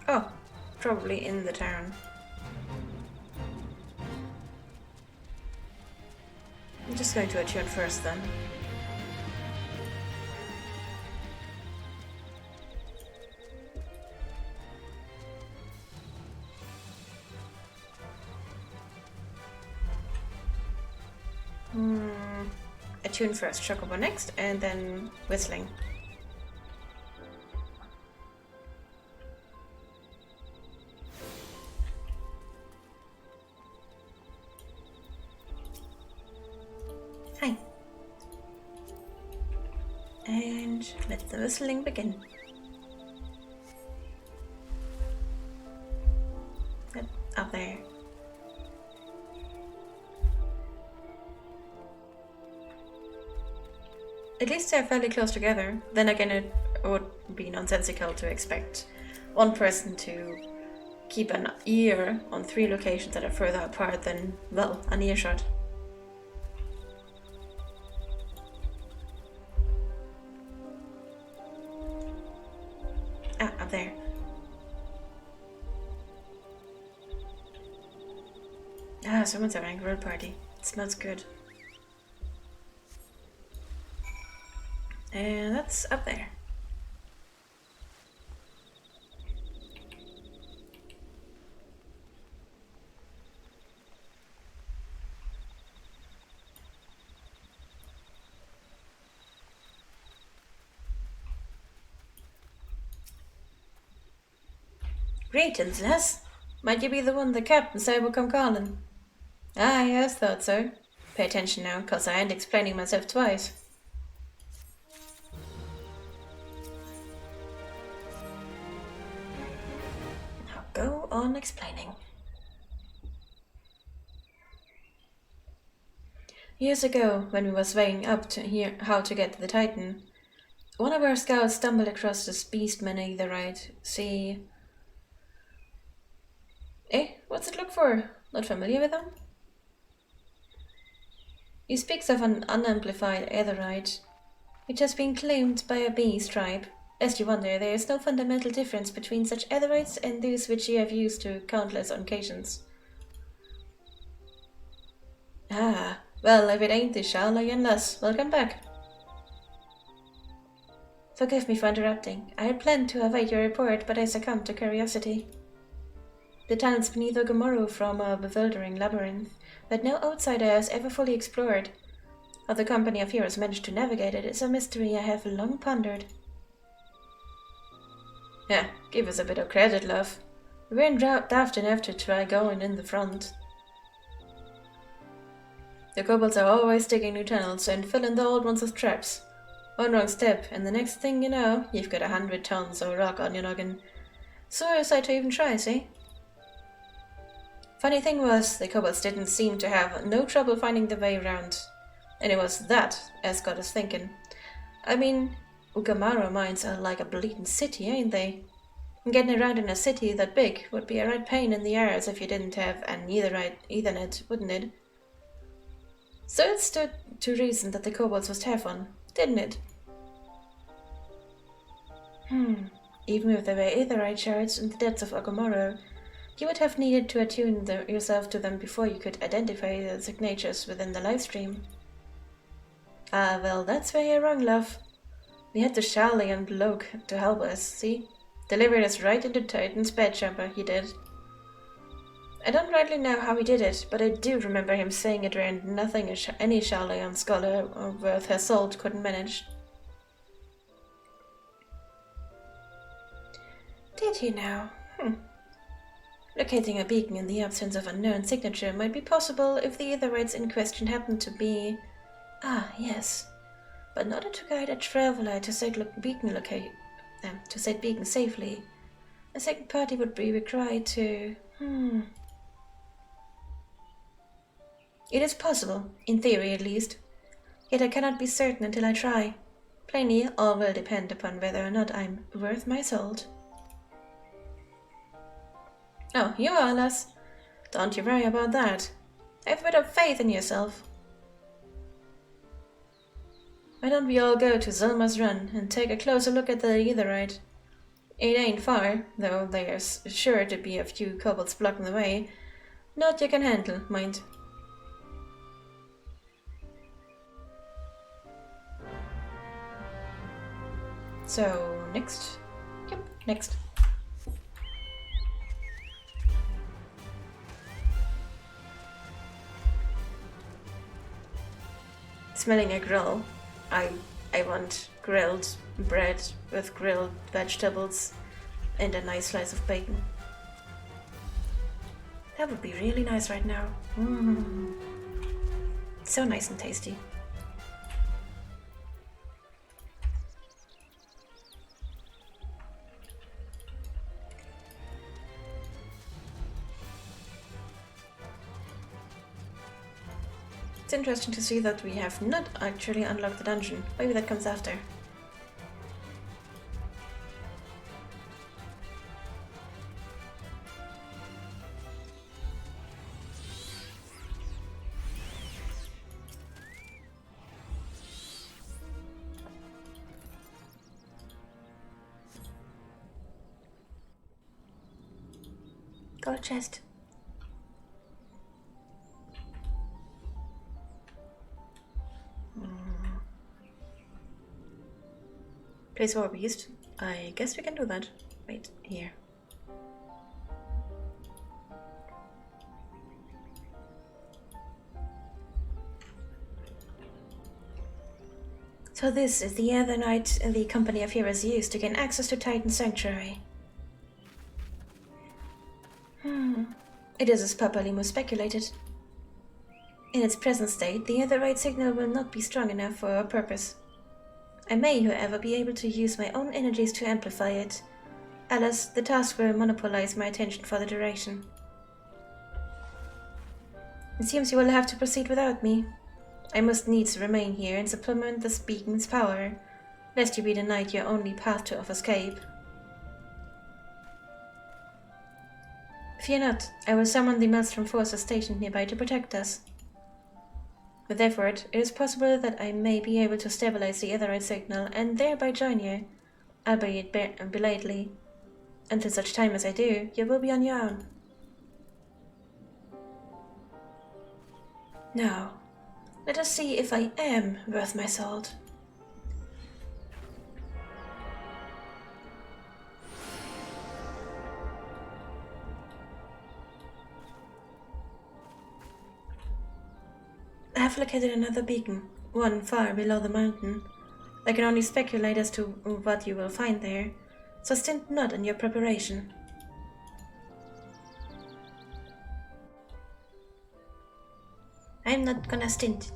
Oh, probably in the town. I'm just going to attune first then. Attune first, Chocobo next, and then whistling. Hi. And let the whistling begin. Up there. At least they're fairly close together. Then again, it would be nonsensical to expect one person to keep an ear on 3 locations that are further apart than, well, an earshot. Ah, up there. Ah, someone's having a grill party. It smells good. And that's up there. Greetings, Les. Might you be the one the captain said would come calling? Ah, yes, thought so. Pay attention now, 'cause I ain't explaining myself twice. Now go on explaining. Years ago, when we was weighing up to hear how to get to the Titan, one of our scouts stumbled across this beastman aetherite. See... Eh, what's it look for? Not familiar with them? He speaks of an unamplified aetherite, which has been claimed by a beast tribe. Lest you wonder, there is no fundamental difference between such aetherites and those which you have used to countless occasions. Ah, well, if it ain't the Sharlayan lass, welcome back. Forgive me for interrupting. I had planned to await your report, but I succumbed to curiosity. The tunnels beneath Ogamoro form a bewildering labyrinth that no outsider has ever fully explored. How the company of heroes managed to navigate it is a mystery I have long pondered. Yeah, give us a bit of credit, love. We weren't daft enough to try going in the front. The kobolds are always digging new tunnels and filling the old ones with traps. One wrong step, and the next thing you know, you've got 100 tons of rock on your noggin. Suicide to even try, see? Funny thing was, the kobolds didn't seem to have no trouble finding the way around. And it was that as got us thinking. I mean, Ugamaro mines are like a bleeding city, ain't they? And getting around in a city that big would be a right pain in the arse if you didn't have an Ethernet, wouldn't it? So it stood to reason that the kobolds must have one, didn't it? Even if there were aetherite shards in the depths of Ogamoro, you would have needed to attune yourself to them before you could identify the signatures within the livestream. Ah, well, that's where you're wrong, love. We had the Sharlayan bloke to help us, see? Delivered us right into Titan's bedchamber, he did. I don't rightly know how he did it, but I do remember him saying it around nothing any Sharlayan scholar worth her salt couldn't manage. Did he now? Locating a beacon in the absence of a known signature might be possible if the aetherites in question happened to be... Ah, yes. But in order to guide a traveler to said beacon safely, a second party would be required to... It is possible, in theory at least, yet I cannot be certain until I try. Plainly, all will depend upon whether or not I'm worth my salt. Oh, you are, lass. Don't you worry about that. Have a bit of faith in yourself. Why don't we all go to Zulma's Run and take a closer look at the Etherite? It ain't far, though there's sure to be a few kobolds blocking the way. Not you can handle, mind. So, next? Yep, next. Smelling a grill. I want grilled bread with grilled vegetables and a nice slice of bacon. That would be really nice right now. So nice and tasty. It's interesting to see that we have not actually unlocked the dungeon. Maybe that comes after. Gold chest. Place our beast. I guess we can do that. Wait, here. So this is the other night the company of heroes used to gain access to Titan's sanctuary. It is as Papa Limo speculated. In its present state, the otherite signal will not be strong enough for our purpose. I may, however, be able to use my own energies to amplify it. Alas, the task will monopolize my attention for the duration. It seems you will have to proceed without me. I must needs remain here and supplement this beacon's power, lest you be denied your only path of escape. Fear not, I will summon the Maelstrom forces stationed nearby to protect us. With effort, it is possible that I may be able to stabilize the Etherite signal and thereby join you, albeit belatedly. Until such time as I do, you will be on your own. Now, let us see if I am worth my salt. I have located another beacon, one far below the mountain. I can only speculate as to what you will find there, so stint not in your preparation. I'm not gonna stint.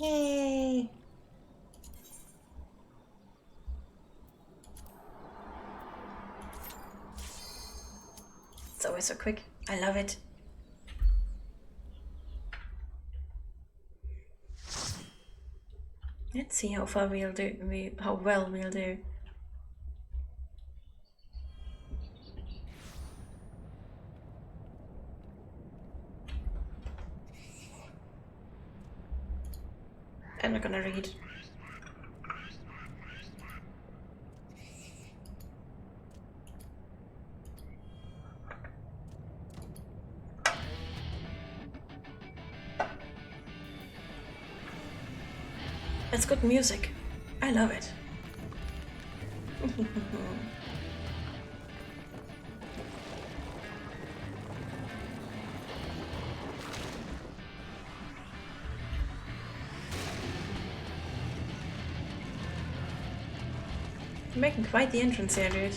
Yay! It's always so quick. I love it. Let's see how far we'll do. How well we'll do. I'm not gonna read. That's good music. I love it. You're making quite the entrance here, dude.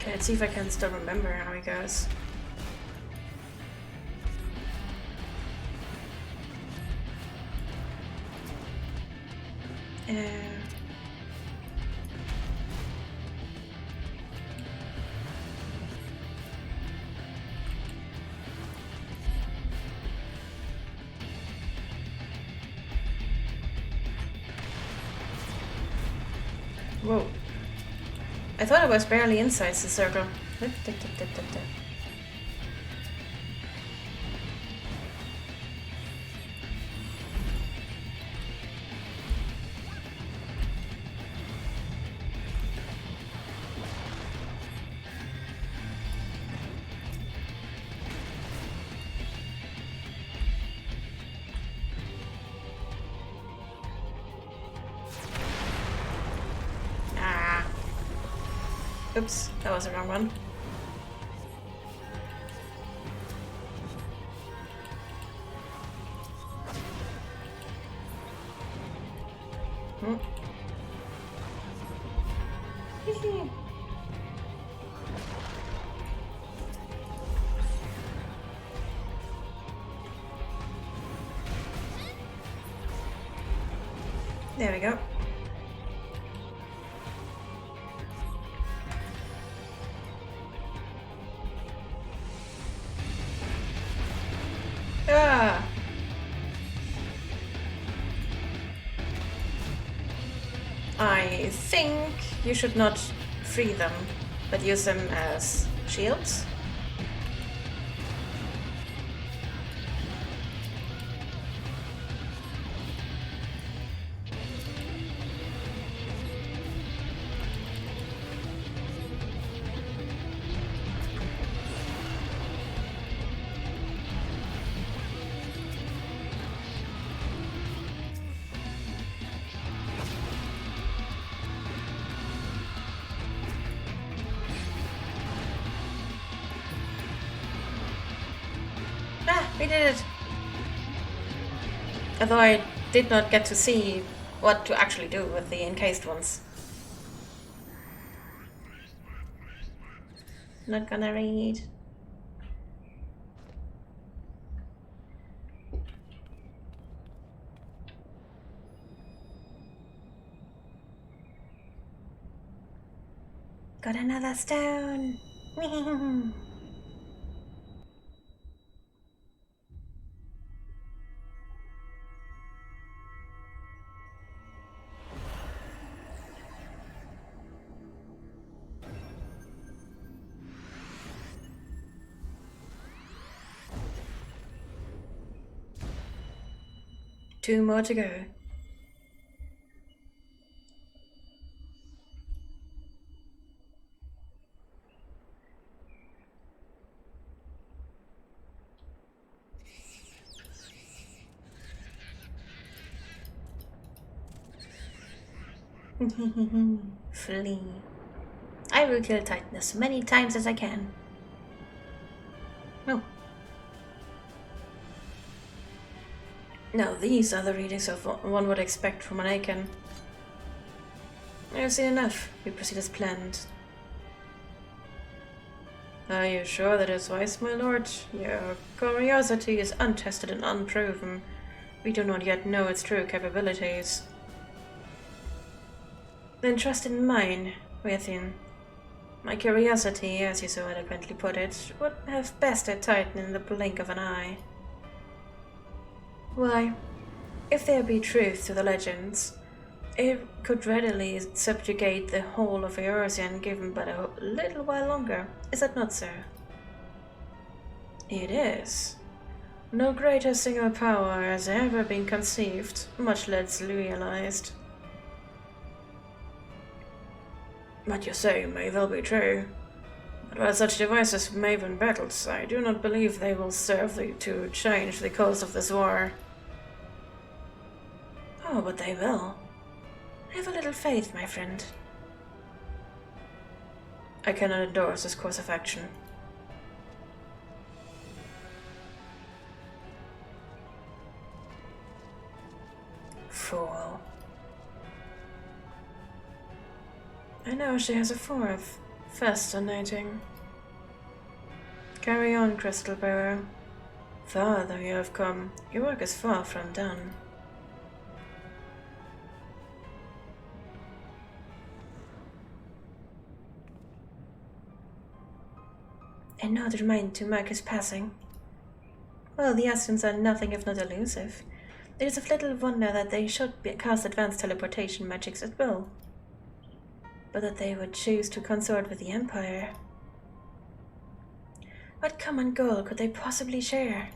Okay, let's see if I can still remember how he goes. Whoa. I thought I was barely inside the circle. Oops, that was the wrong one. There we go. Ah! I think you should not free them, but use them as shields. We did it! Although I did not get to see what to actually do with the encased ones. Not gonna read. Got another stone. 2 more to go. Flee. I will kill Titan as many times as I can. Oh. Now these are the readings of what one would expect from an Aiken. I've seen enough. We proceed as planned. Are you sure that is wise, my lord? Your curiosity is untested and unproven. We do not yet know its true capabilities. Then trust in mine, Within. My curiosity, as you so eloquently put it, would have bested Titan in the blink of an eye. Why, if there be truth to the legends, it could readily subjugate the whole of Eorzean given but a little while longer. Is that not so? It is. No greater single power has ever been conceived, much less realized. What you say may well be true, but while such devices may win battles, I do not believe they will serve to change the course of this war. Oh, but they will. Have a little faith, my friend. I cannot endorse this course of action. Fool. I know she has a Fascinating. Carry on, Crystal Bearer. Farther you have come. Your work is far from done. Another reminder to mark his passing. Well, the Ascians are nothing if not elusive. It is of little wonder that they should cast advanced teleportation magics at will. But that they would choose to consort with the Empire. What common goal could they possibly share?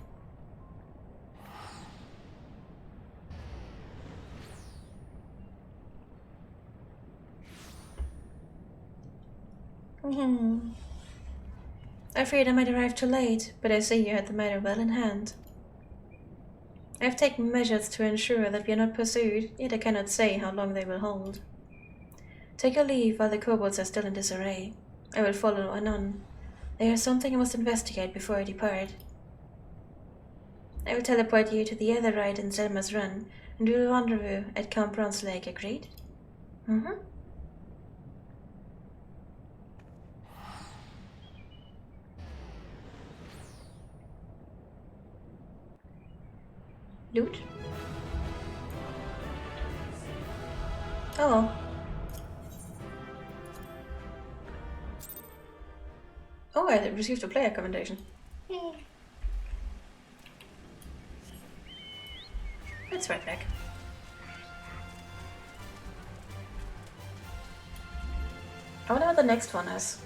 Afraid I might arrive too late, but I see you had the matter well in hand. I have taken measures to ensure that we are not pursued, yet I cannot say how long they will hold. Take your leave while the kobolds are still in disarray. I will follow anon. There is something I must investigate before I depart. I will teleport you to the other ride in Selma's Run, and we will rendezvous at Camp Bronze Lake, agreed? Loot? Oh. Oh, I received a player commendation. It's right back. I wonder what the next one is.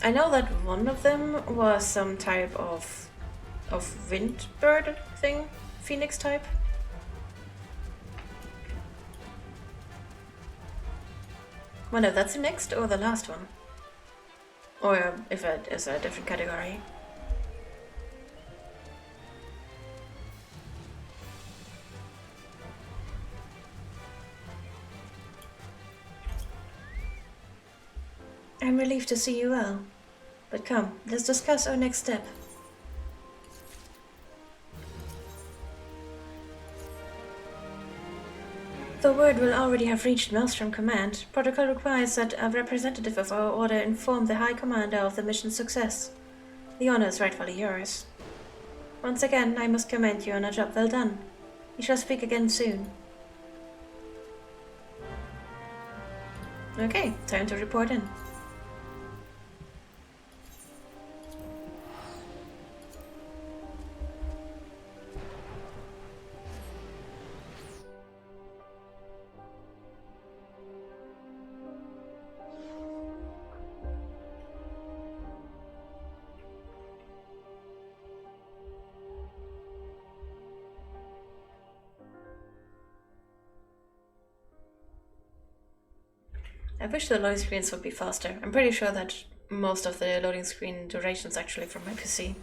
I know that one of them was some type of wind bird thing, phoenix type. Wonder if that's the next or the last one. Or if it is a different category. I'm relieved to see you well. But come, let's discuss our next step. The word will already have reached Maelstrom Command. Protocol requires that a representative of our order inform the High Commander of the mission's success. The honor is rightfully yours. Once again, I must commend you on a job well done. We shall speak again soon. Okay, time to report in. I wish the loading screens would be faster. I'm pretty sure that most of the loading screen duration is actually from my PC.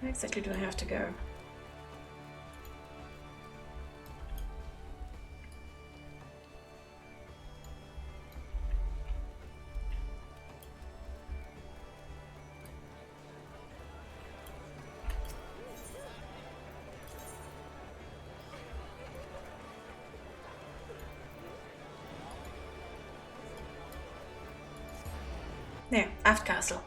Where exactly do I have to go? There, Aft Castle.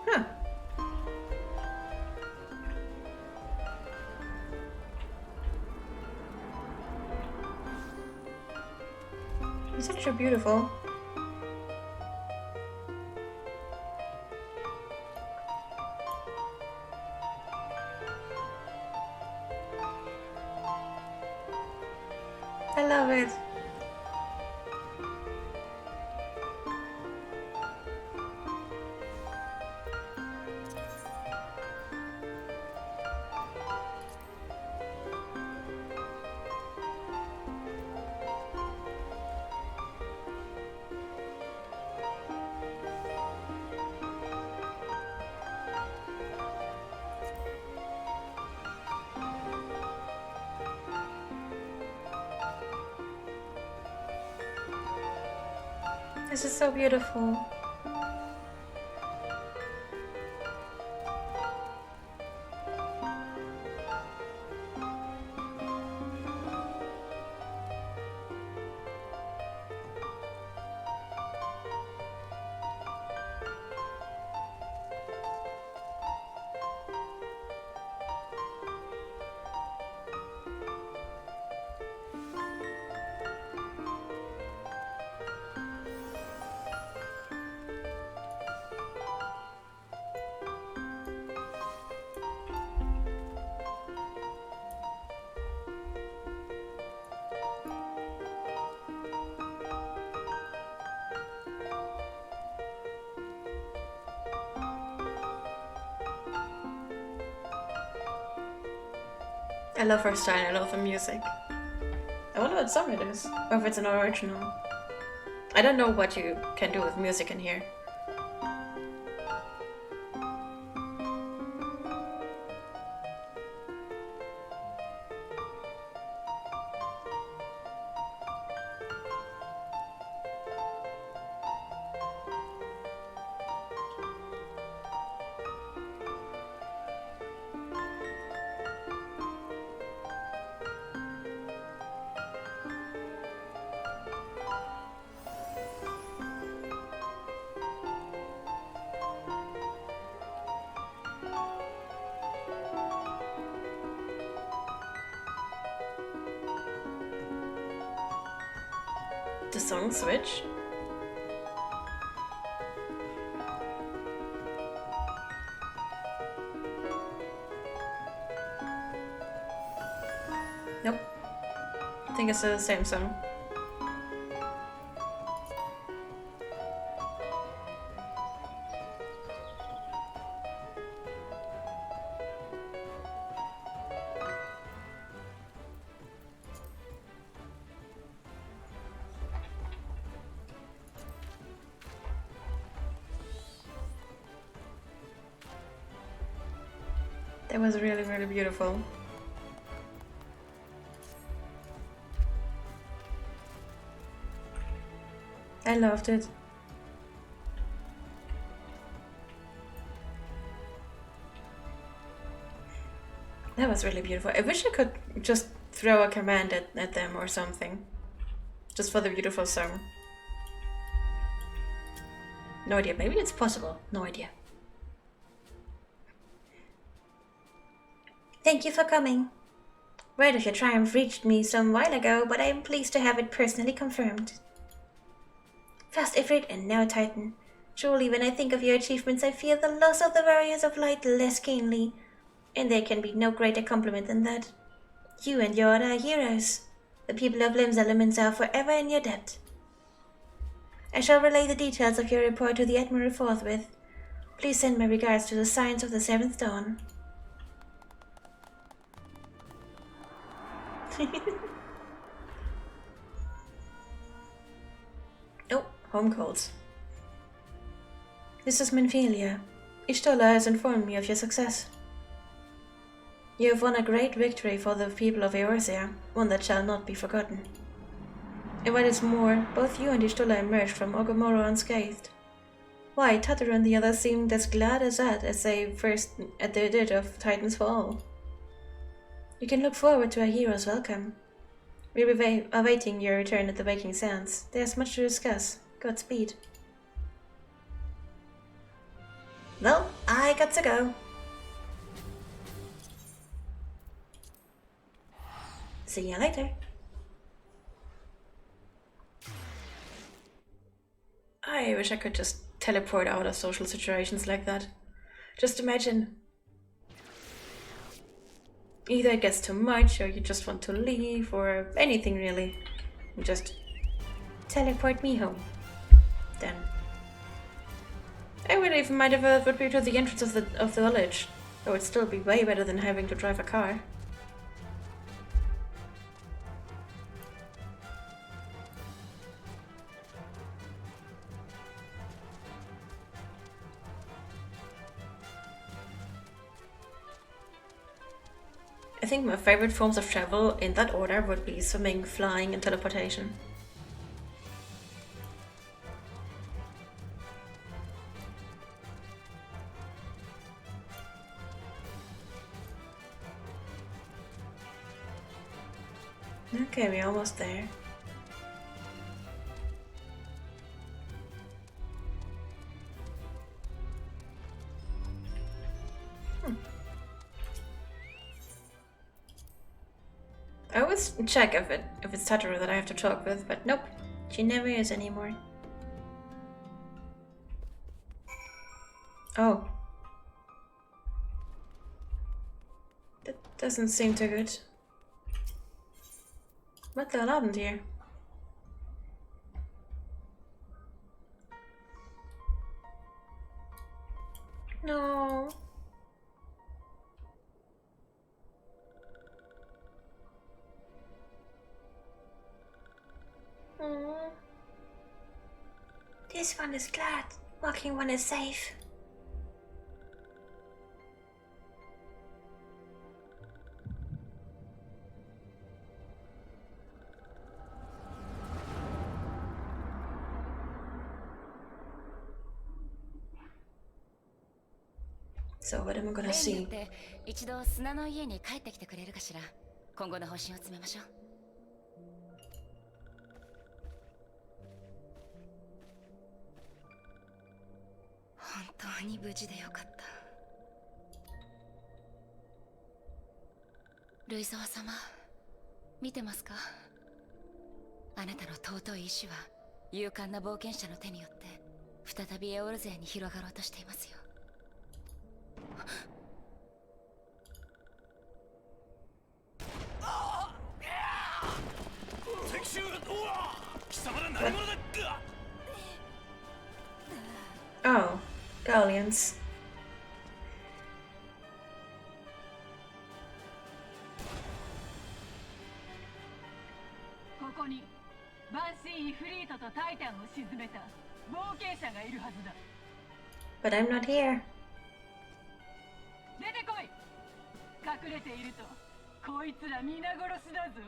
Huh. It's actually beautiful. I love it. This is so beautiful. I love her style, I love the music. I wonder what song it is, or if it's an original. I don't know what you can do with music in here. The song switch? Nope. I think it's the same song. That was really, really beautiful. I loved it. That was really beautiful. I wish I could just throw a command at them or something. Just for the beautiful song. No idea. Maybe it's possible. No idea. Thank you for coming. Word of your triumph reached me some while ago, but I am pleased to have it personally confirmed. First Ifrit and now Titan. Truly, when I think of your achievements, I feel the loss of the Warriors of Light less keenly, and there can be no greater compliment than that. You and your order are heroes. The people of Lim's Elements are forever in your debt. I shall relay the details of your report to the Admiral forthwith. Please send my regards to the Science of the Seventh Dawn. Oh, home calls. This is Minphelia. Ishtola has informed me of your success. You have won a great victory for the people of Eorzea, one that shall not be forgotten. And what is more, both you and Ishtola emerged from Ogomoro unscathed. Why, Tataru and the others seemed as glad as that as they did of Titans for all. You can look forward to a hero's welcome. We'll be awaiting your return at the Waking Sands. There's much to discuss. Godspeed. Well, I got to go. See you later. I wish I could just teleport out of social situations like that. Just imagine. Either it gets too much, or you just want to leave, or anything really. You just teleport me home. Then I would even mind if it would be to the entrance of the village. It would still be way better than having to drive a car. I think my favorite forms of travel in that order would be swimming, flying, and teleportation. Okay, we're almost there. I always check if it's Tataru that I have to talk with, but nope, she never is anymore. Oh. That doesn't seem too good. What the hell happened here? No. Aww. This one is glad. Walking one is safe. So what am I gonna see? 一度砂の家に帰ってきてくれるかしら。今後の方針を詰めましょう。本当に無事でよかった。ルイザワ様、見てますか？あなたの尊い意志は勇敢な冒険者の手によって再びエオル勢に広がろうとしていますよ。Oh, galleons. ここにバンシー・イフリートとタイタンを沈めた冒険者がいるはずだ。 But I'm not here. 出てこい。隠れているとこいつら皆殺しだぞ。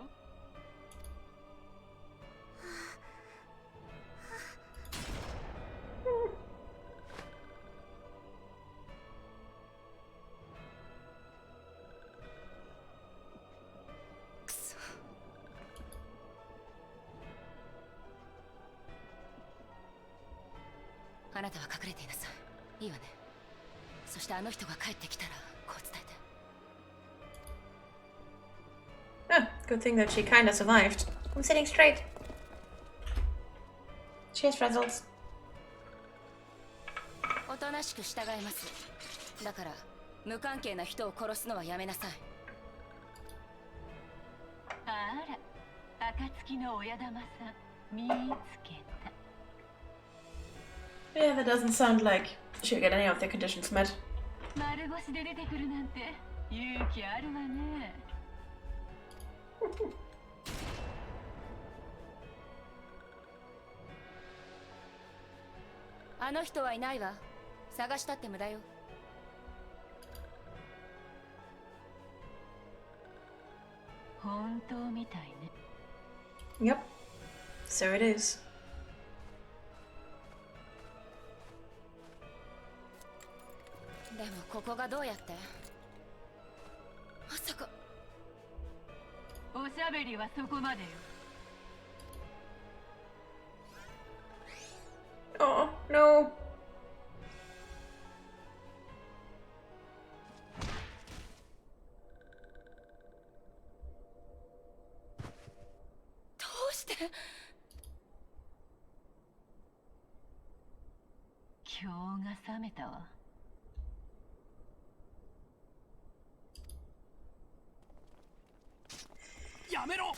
あなたは隠れていなさい。いいわね。そしてあの人が帰ってきたらこう伝えて。 Ah, good thing that she kinda survived. I'm sitting straight. Cheers, Frazzles. おとなしく従います。だから無関係な人を殺すのはやめなさい。あら、暁の親玉さん見つけた。 Yeah, that doesn't sound like she'll get any of their conditions met. 丸腰で出てくるなんて勇気あるわね。あの人はいないわ。探したって無駄よ。本当みたいね。 Yep. So it is. でもここがどうやって？まさか。おしゃべりはそこまでよ。 Oh, no. どうして？今日が冷めたわ。やめろ。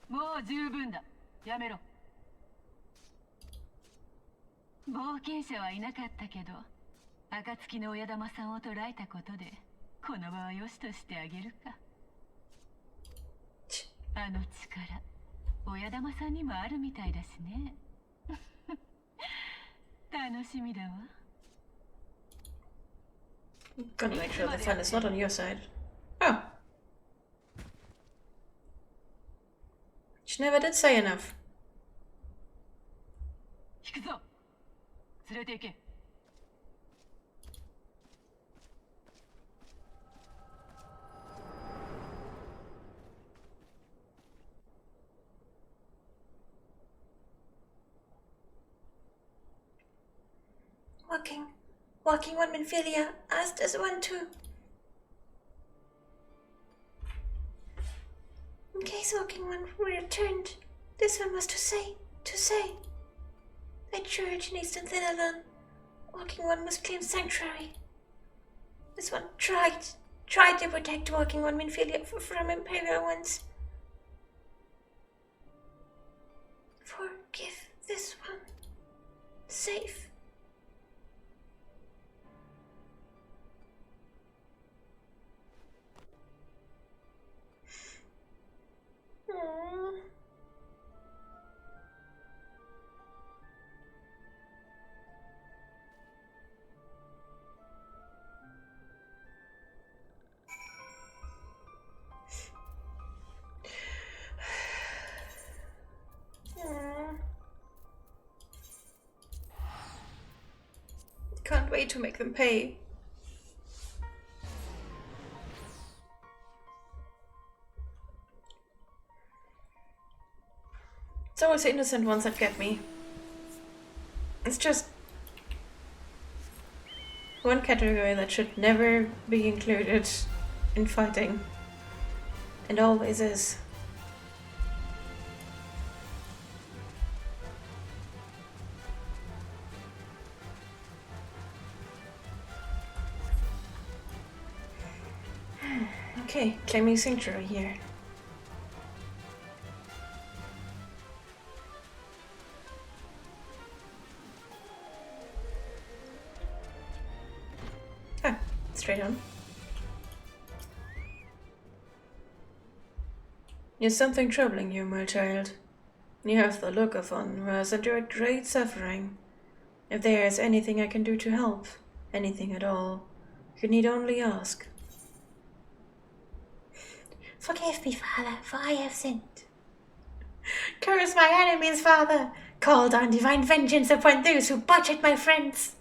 もう十分だ。やめろ。冒険者はいなかったけど、暁の親玉さんを捕らえたことで、この場は良しとしてあげるか。あの力、親玉さんにもあるみたいだしね。楽しみだわ。 Gotta make sure the fun is not on your side. Oh. She never did say enough. 引くぞ。連れて行け。Walking one Minfilia asked us one too. In case Walking One returned, this one was to say. At church in Eastern Thanalan, Walking One must claim sanctuary. This one tried to protect Walking One Minfilia from Imperial ones. Forgive this one. Safe. Can't wait to make them pay. It's always the innocent ones that get me. It's just one category that should never be included in fighting. And always is. Okay, claiming sanctuary here. Ah, straight on. Is something troubling you, my child? You have the look of one who has endured great suffering. If there is anything I can do to help, anything at all, you need only ask. Forgive me, Father, for I have sinned. Curse my enemies, Father! Call down divine vengeance upon those who butchered my friends.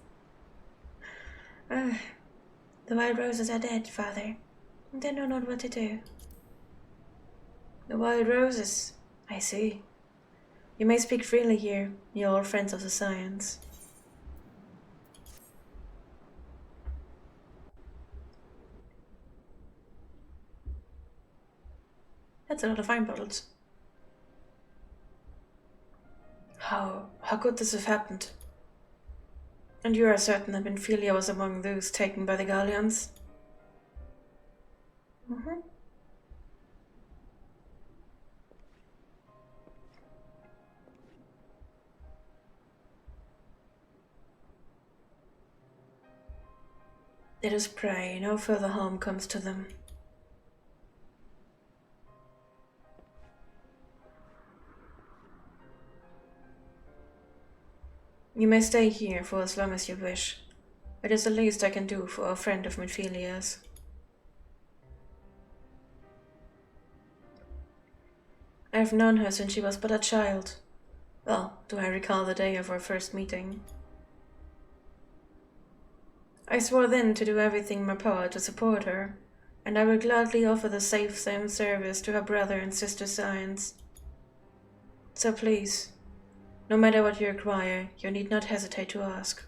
The wild roses are dead, Father, and I know not what to do. The wild roses, I see. You may speak freely here, you all friends of the science. That's a lot of wine bottles. How could this have happened? And you are certain that Minfilia was among those taken by the Galleons? Mm-hmm. Let us pray no further harm comes to them. You may stay here for as long as you wish. It is the least I can do for a friend of Minfilia's. I have known her since she was but a child. Well, do I recall the day of our first meeting. I swore then to do everything in my power to support her, and I will gladly offer the same service to her brother and sister Science. So please, no matter what you require, you need not hesitate to ask.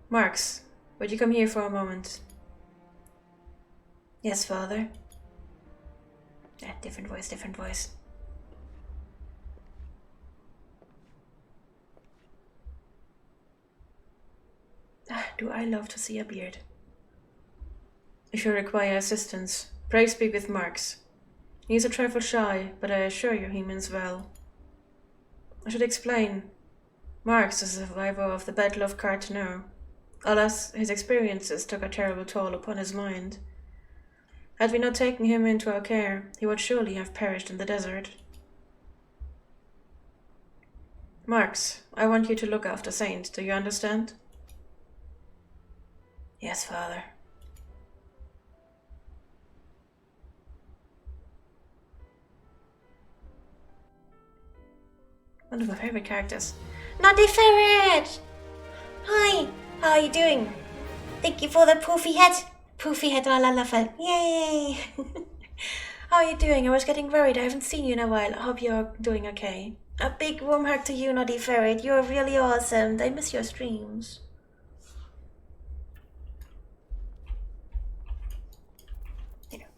Marx, would you come here for a moment? Yes, Father. Different voice. Do I love to see a beard. If you require assistance, pray speak with Marx. He is a trifle shy, but I assure you he means well. I should explain. Marx is a survivor of the Battle of Carteneau. Alas, his experiences took a terrible toll upon his mind. Had we not taken him into our care, he would surely have perished in the desert. Marx, I want you to look after Saint, do you understand? Yes, Father. One of my favorite characters. Naughty Ferret! Hi, how are you doing? Thank you for the poofy head. Poofy head Lalafel. Yay! How are you doing? I was getting worried. I haven't seen you in a while. I hope you're doing okay. A big warm hug to you, Naughty Ferret. You're really awesome. I miss your streams.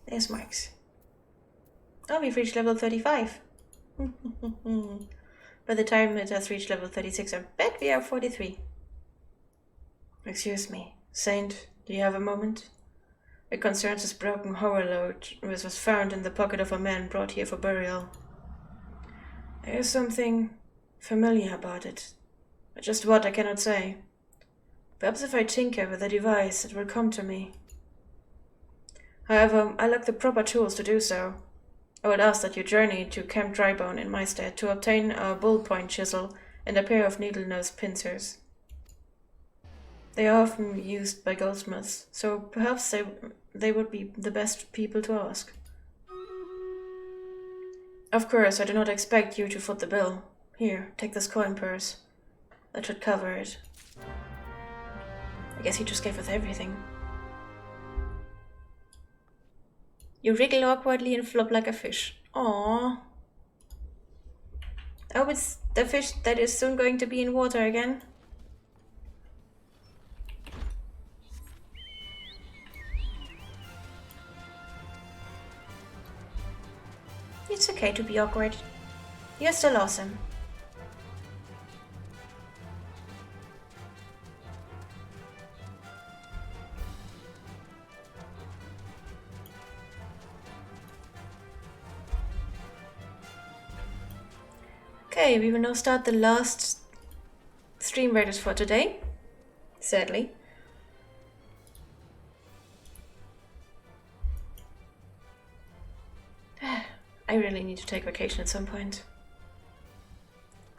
There's Marks. Oh, we've reached level 35. By the time it has reached level 36, I bet we are 43. Excuse me, Saint, do you have a moment? It concerns this broken horror-load which was found in the pocket of a man brought here for burial. There is something familiar about it, but just what I cannot say. Perhaps if I tinker with the device, it will come to me. However, I lack the proper tools to do so. I would ask that you journey to Camp Drybone in my stead to obtain a bullpoint chisel and a pair of needle-nosed pincers. They are often used by goldsmiths, so perhaps they would be the best people to ask. Of course, I do not expect you to foot the bill. Here, take this coin purse. That should cover it. I guess he just gave us everything. You wriggle awkwardly and flop like a fish. Aww. Oh, it's the fish that is soon going to be in water again. It's okay to be awkward. You're still awesome. Okay, we will now start the last stream raiders for today. Sadly. I really need to take vacation at some point.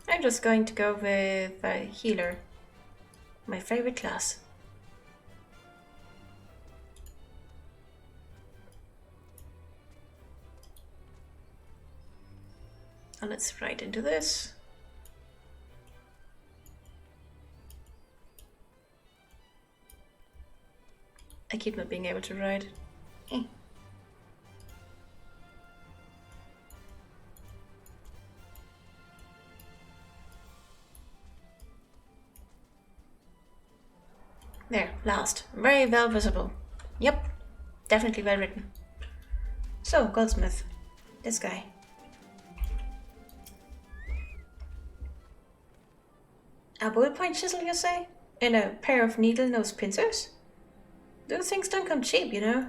I'm just going to go with a healer. My favorite class. Now let's write into this. I keep not being able to write. There, last. Very well visible. Yep, definitely well written. So, goldsmith. This guy. A ballpoint chisel, you say? And a pair of needle-nosed pincers? Those things don't come cheap, you know.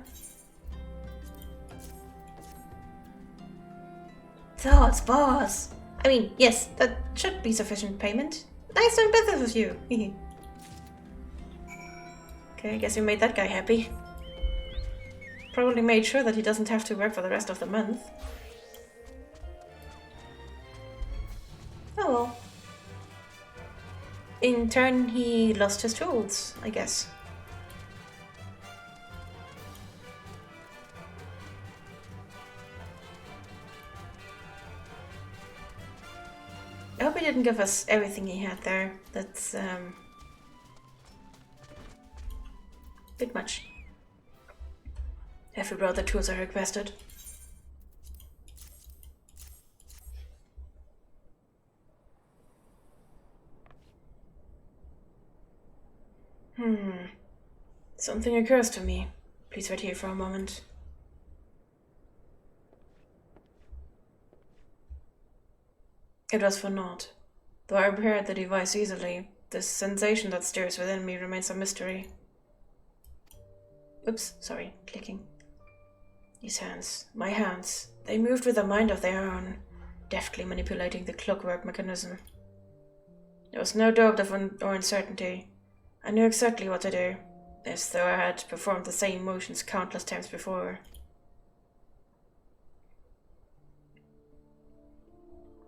Thoughts, boss. I mean, yes, that should be sufficient payment. Nice doing business with you. Okay, I guess we made that guy happy. Probably made sure that he doesn't have to work for the rest of the month. Oh well. In turn, he lost his tools, I guess. I hope he didn't give us everything he had there. That's, bit much. Have we brought the tools I requested? Something occurs to me. Please wait here for a moment. It was for naught. Though I repaired the device easily, the sensation that stirs within me remains a mystery. Oops, sorry, clicking. These hands, my hands, they moved with a mind of their own, deftly manipulating the clockwork mechanism. There was no doubt or uncertainty. I knew exactly what to do, as though I had performed the same motions countless times before.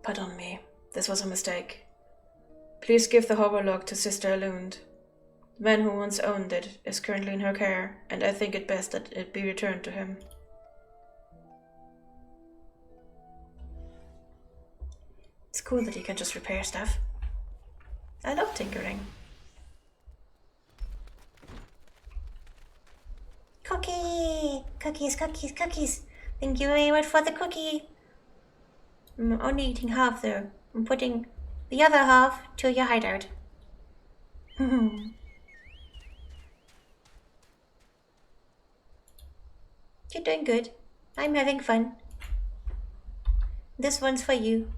Pardon me, this was a mistake. Please give the horror-log to Sister Elund. The man who once owned it is currently in her care, and I think it best that it be returned to him. It's cool that you can just repair stuff. I love tinkering. Cookie! Cookies, cookies, cookies. Thank you very much for the cookie. I'm only eating half though. I'm putting the other half to your hideout. You're doing good. I'm having fun. This one's for you.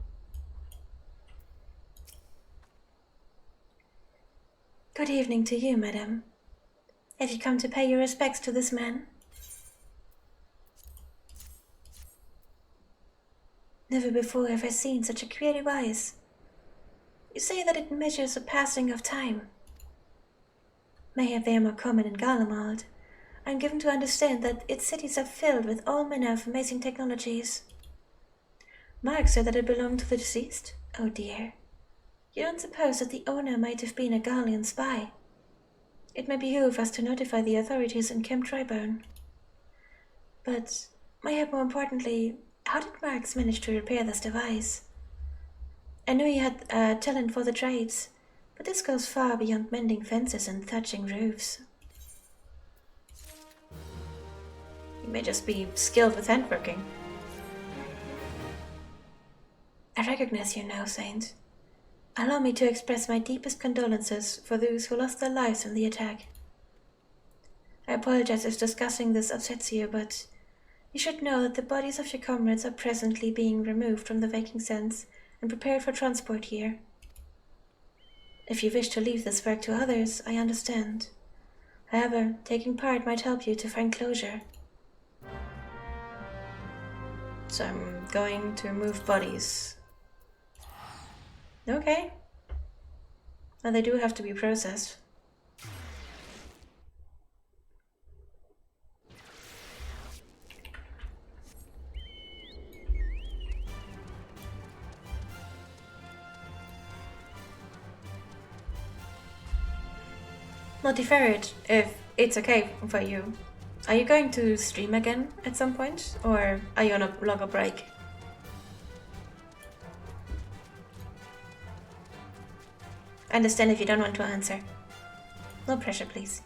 Good evening to you, madam. Have you come to pay your respects to this man? Never before have I seen such a creative eyes. You say that it measures the passing of time. Mayhap they are more common in Garlemald. I'm given to understand that its cities are filled with all manner of amazing technologies. Mark said that it belonged to the deceased? Oh dear. You don't suppose that the owner might have been a Garlean spy? It may behoove us to notify the authorities in Camp Tribone. But, mayhap more importantly, how did Marks manage to repair this device? I knew he had talent for the trades, but this goes far beyond mending fences and thatching roofs. He may just be skilled with handworking. I recognize you now, Saint. Allow me to express my deepest condolences for those who lost their lives in the attack. I apologize if discussing this upsets you, but you should know that the bodies of your comrades are presently being removed from the Viking sands and prepared for transport here. If you wish to leave this work to others, I understand. However, taking part might help you to find closure. So I'm going to move bodies. Okay. Well, they do have to be processed. Multiferret, if it's okay for you, are you going to stream again at some point, or are you on a longer break? I understand if you don't want to answer. No pressure, please.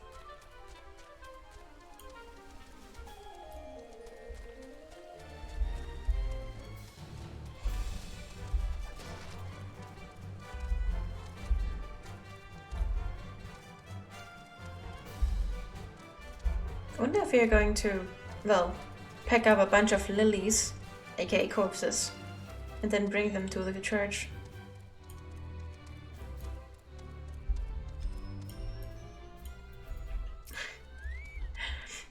I wonder if we are going to, well, pack up a bunch of lilies, aka corpses, and then bring them to the church.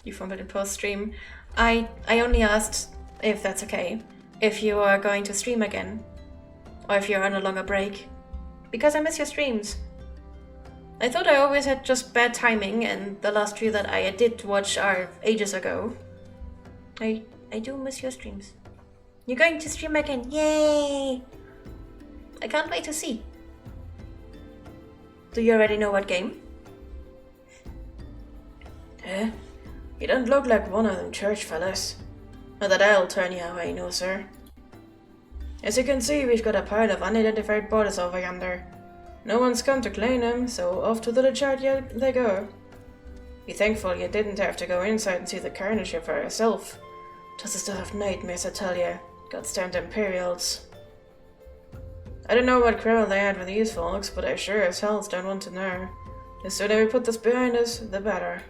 You fumbled in post-stream. I only asked, if that's okay, if you are going to stream again, or if you're on a longer break, because I miss your streams. I thought I always had just bad timing, and the last few that I did watch are ages ago. I do miss your streams. You're going to stream again, yay! I can't wait to see. Do you already know what game? You don't look like one of them church fellas. Not that I'll turn you away, no sir. As you can see, we've got a pile of unidentified bodies over yonder. No one's come to claim them, so off to the church they go. Be thankful you didn't have to go inside and see the carnage for yourself. Just the stuff of nightmares, I tell you. Goddamned Imperials. I don't know what quarrel they had with these folks, but I sure as hell don't want to know. The sooner we put this behind us, the better.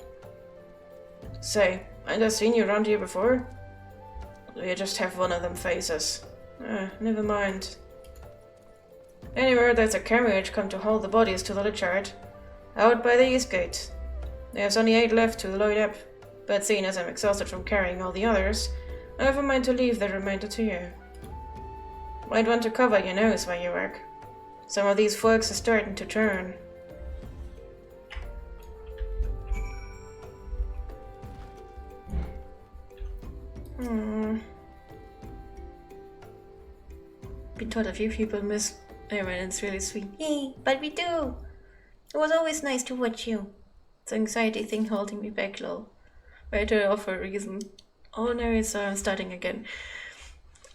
Say, ain't I seen you around here before? Or do you just have one of them faces? Never mind. Anyway, there's a carriage come to haul the bodies to the Lichard, out by the east gate. There's only 8 left to load up, but seeing as I'm exhausted from carrying all the others, I have a mind to leave the remainder to you. Might want to cover your nose while you work. Some of these folks are starting to turn. Been told a few people miss Aaron, it's really sweet. Yay, but we do! It was always nice to watch you. It's an anxiety thing holding me back, lol. But I turn it off for a reason. Oh no, so I'm starting again.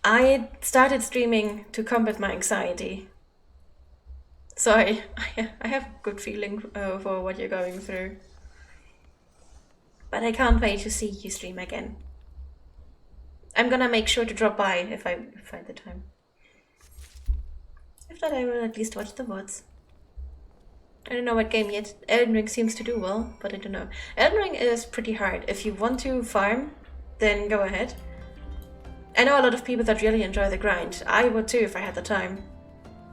I started streaming to combat my anxiety. So I have a good feeling for what you're going through. But I can't wait to see you stream again. I'm gonna make sure to drop by if I find the time. If not, I will at least watch the VODs. I don't know what game yet. Elden Ring seems to do well, but I don't know. Elden Ring is pretty hard. If you want to farm, then go ahead. I know a lot of people that really enjoy the grind. I would too if I had the time.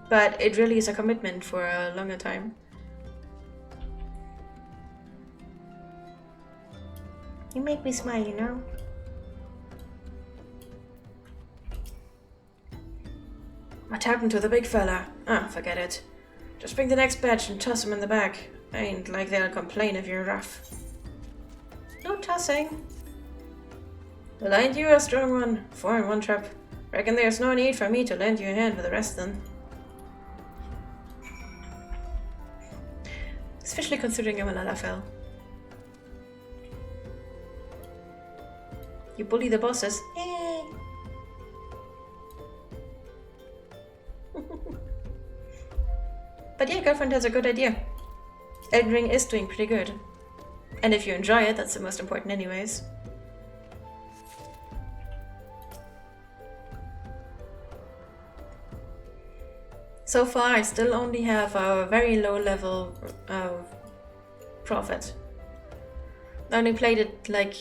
But it really is a commitment for a longer time. You make me smile, you know? What happened to the big fella? Ah, forget it. Just bring the next batch and toss him in the back. Ain't like they'll complain if you're rough. No tossing. Well, ain't you a strong one? 4 in 1 trap. Reckon there's no need for me to lend you a hand with the rest then. Especially considering I'm a Lalafell. You bully the bosses. Yay! But yeah, girlfriend has a good idea. Elden Ring is doing pretty good. And if you enjoy it, that's the most important anyways. So far, I still only have a very low level profit. I only played it like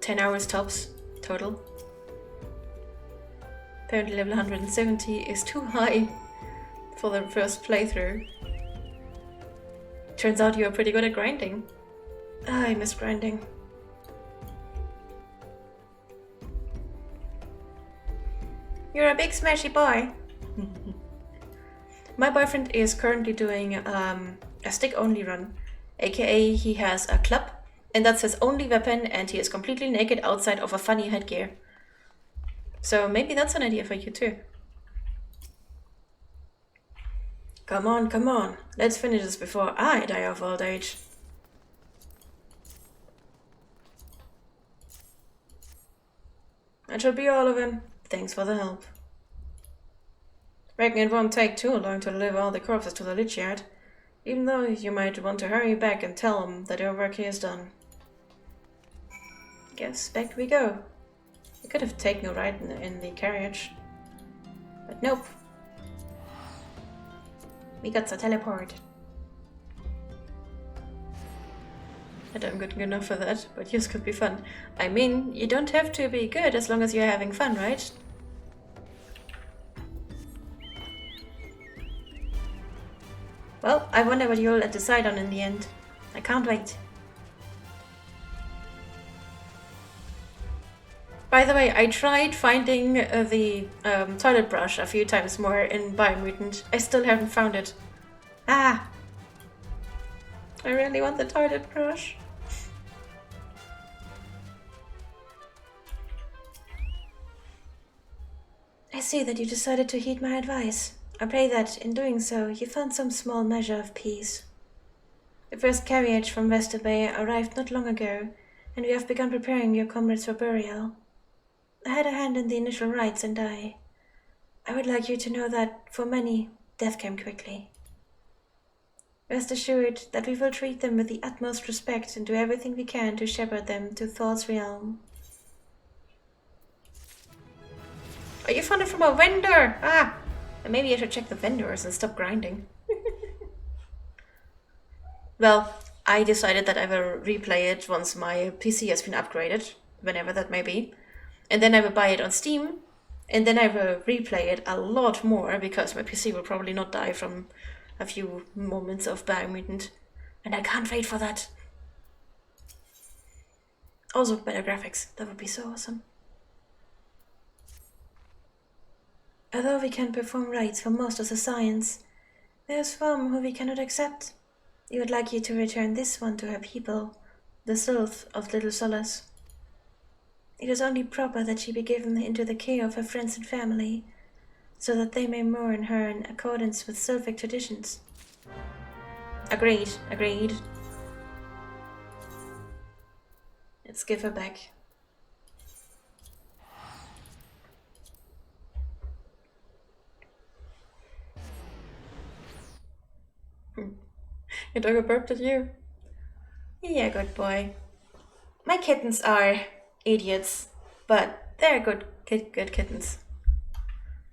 10 hours tops total. Apparently level 170 is too high for the first playthrough. Turns out you're pretty good at grinding. Ah, I miss grinding. You're a big smashy boy. My boyfriend is currently doing a stick-only run, aka he has a club, and that's his only weapon, and he is completely naked outside of a funny headgear. So maybe that's an idea for you too. Come on, let's finish this before I die of old age. That should be all of him. Thanks for the help. Reckon it won't take too long to deliver all the corpses to the Lich Yard, even though you might want to hurry back and tell them that your work here is done. Guess back we go. We could have taken a ride in the carriage, but nope. We got to teleport. I don't good enough for that, but yours could be fun. I mean, you don't have to be good as long as you're having fun, right? Well, I wonder what you'll decide on in the end. I can't wait. By the way, I tried finding the toilet brush a few times more in Biomutant. I still haven't found it. Ah! I really want the toilet brush. I see that you decided to heed my advice. I pray that, in doing so, you found some small measure of peace. The first carriage from Wester Bay arrived not long ago, and we have begun preparing your comrades for burial. I had a hand in the initial rites, and I would like you to know that, for many, death came quickly. Rest assured that we will treat them with the utmost respect and do everything we can to shepherd them to Thor's realm. Oh, you found it from a vendor! Ah! Maybe I should check the vendors and stop grinding. Well, I decided that I will replay it once my PC has been upgraded, whenever that may be. And then I will buy it on Steam, and then I will replay it a lot more, because my PC will probably not die from a few moments of Biomutant. And I can't wait for that. Also, better graphics. That would be so awesome. Although we can perform rites for most of the science, there is some who we cannot accept. We would like you to return this one to her people, the Sylph of Little Solace. It is only proper that she be given into the care of her friends and family, so that they may mourn her in accordance with Sylphic traditions. Agreed. Let's give her back. Your dog burped at you? Yeah, good boy. My kittens are idiots, but they're good kittens.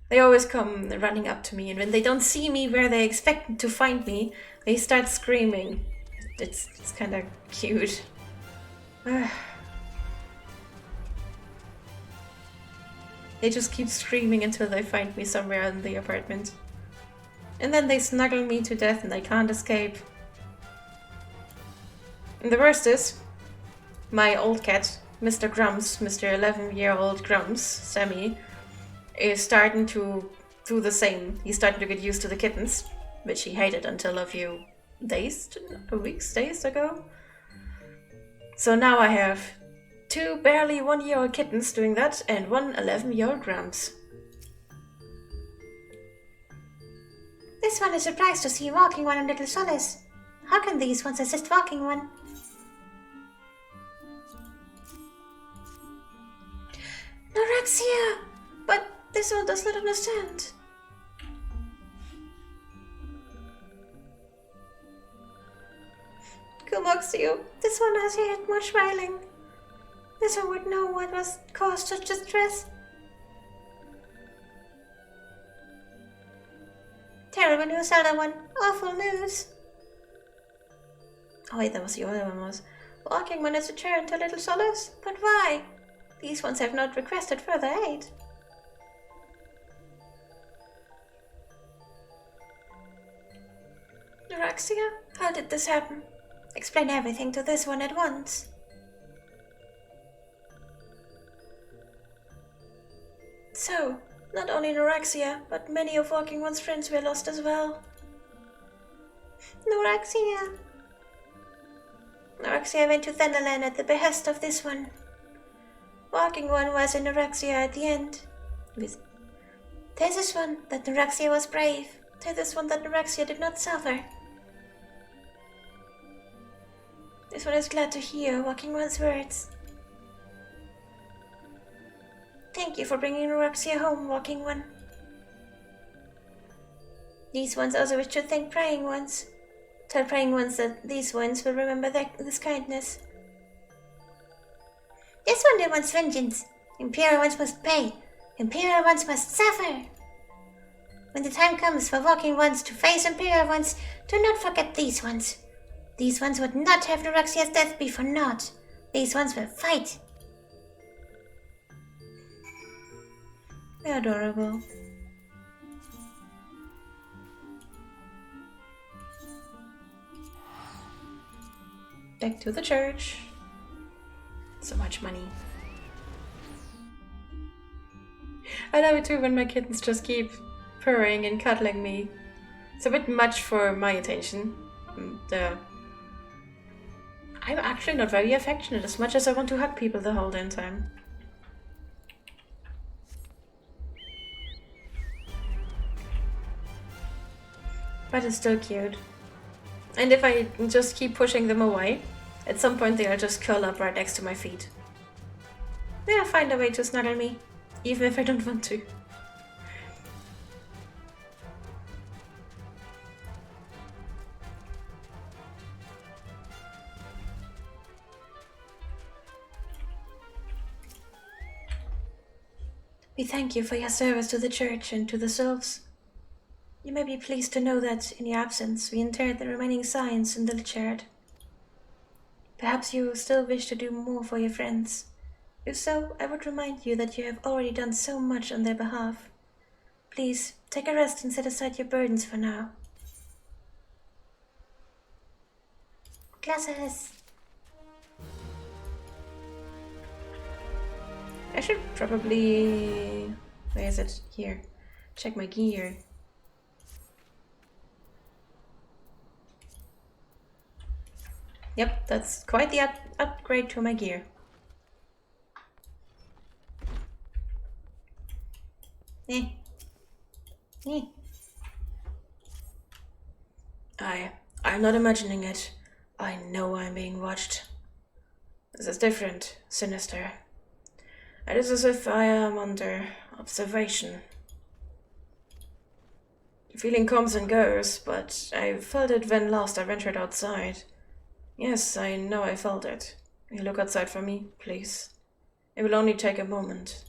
They always come running up to me, and when they don't see me where they expect to find me, they start screaming. It's kind of cute. They just keep screaming until they find me somewhere in the apartment. And then they snuggle me to death and I can't escape. And the worst is, my old cat, Mr. Grumps, Mr. 11-year-old Grumps, Sammy, is starting to do the same. He's starting to get used to the kittens, which he hated until a few days ago. So now I have 2 barely 1-year-old kittens doing that, and 1 11-year-old Grumps. This one is surprised to see you walking one in little Solace. How can these ones assist walking one? Norexia! But this one does not understand. Kumoxio, this one has had much smiling. This one would know what was caused such distress. Terrible news, elder one. Awful news. Oh wait, that was the other one was. Walking one has returned to Little Solace, but why? These ones have not requested further aid. Norexia, how did this happen? Explain everything to this one at once. So, not only Norexia, but many of Walking One's friends were lost as well. Norexia went to Thunderland at the behest of this one. Walking One was in Norexia at the end. There's this one that Norexia was brave. There's this one that Norexia did not suffer. This one is glad to hear Walking One's words. Thank you for bringing Norexia home, Walking One. These ones also wish to thank Praying Ones. Tell Praying Ones that these ones will remember this kindness. This one wants vengeance. Imperial ones must pay. Imperial ones must suffer. When the time comes for Walking Ones to face Imperial ones, do not forget these ones. These ones would not have Norexia's death be for naught. These ones will fight. They're adorable. Back to the church. So much money. I love it too when my kittens just keep purring and cuddling me. It's a bit much for my attention. I'm actually not very affectionate as much as I want to hug people the whole damn time. But it's still cute. And if I just keep pushing them away, at some point they'll just curl up right next to my feet. They'll find a way to snuggle me, even if I don't want to. We thank you for your service to the church and to the souls. You may be pleased to know that, in your absence, we interred the remaining signs in the church. Perhaps you still wish to do more for your friends. If so, I would remind you that you have already done so much on their behalf. Please, take a rest and set aside your burdens for now. Glasses. I should probably... Where is it? Here. Check my gear. Yep, that's quite the upgrade to my gear. I'm not imagining it. I know I'm being watched. This is different, sinister. It is as if I am under observation. The feeling comes and goes, but I felt it when last I ventured outside. Yes, I know I felt it. You look outside for me, please. It will only take a moment.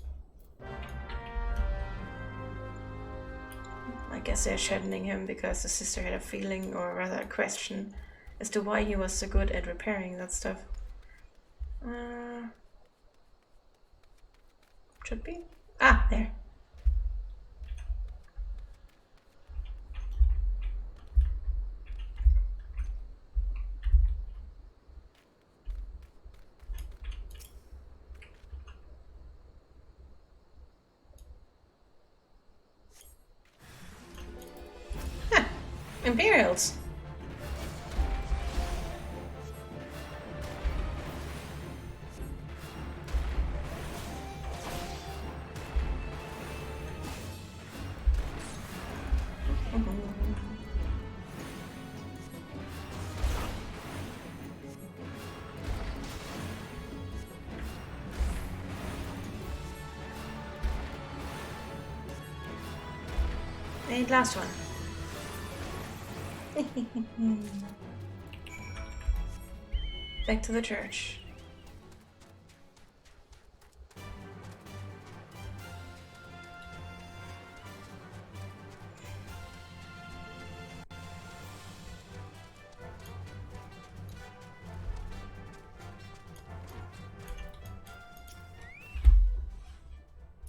I guess they're shedding him because the sister had a feeling, or rather a question, as to why he was so good at repairing that stuff. Should be. Ah, there. Huh. Imperials. And last one. Back to the church.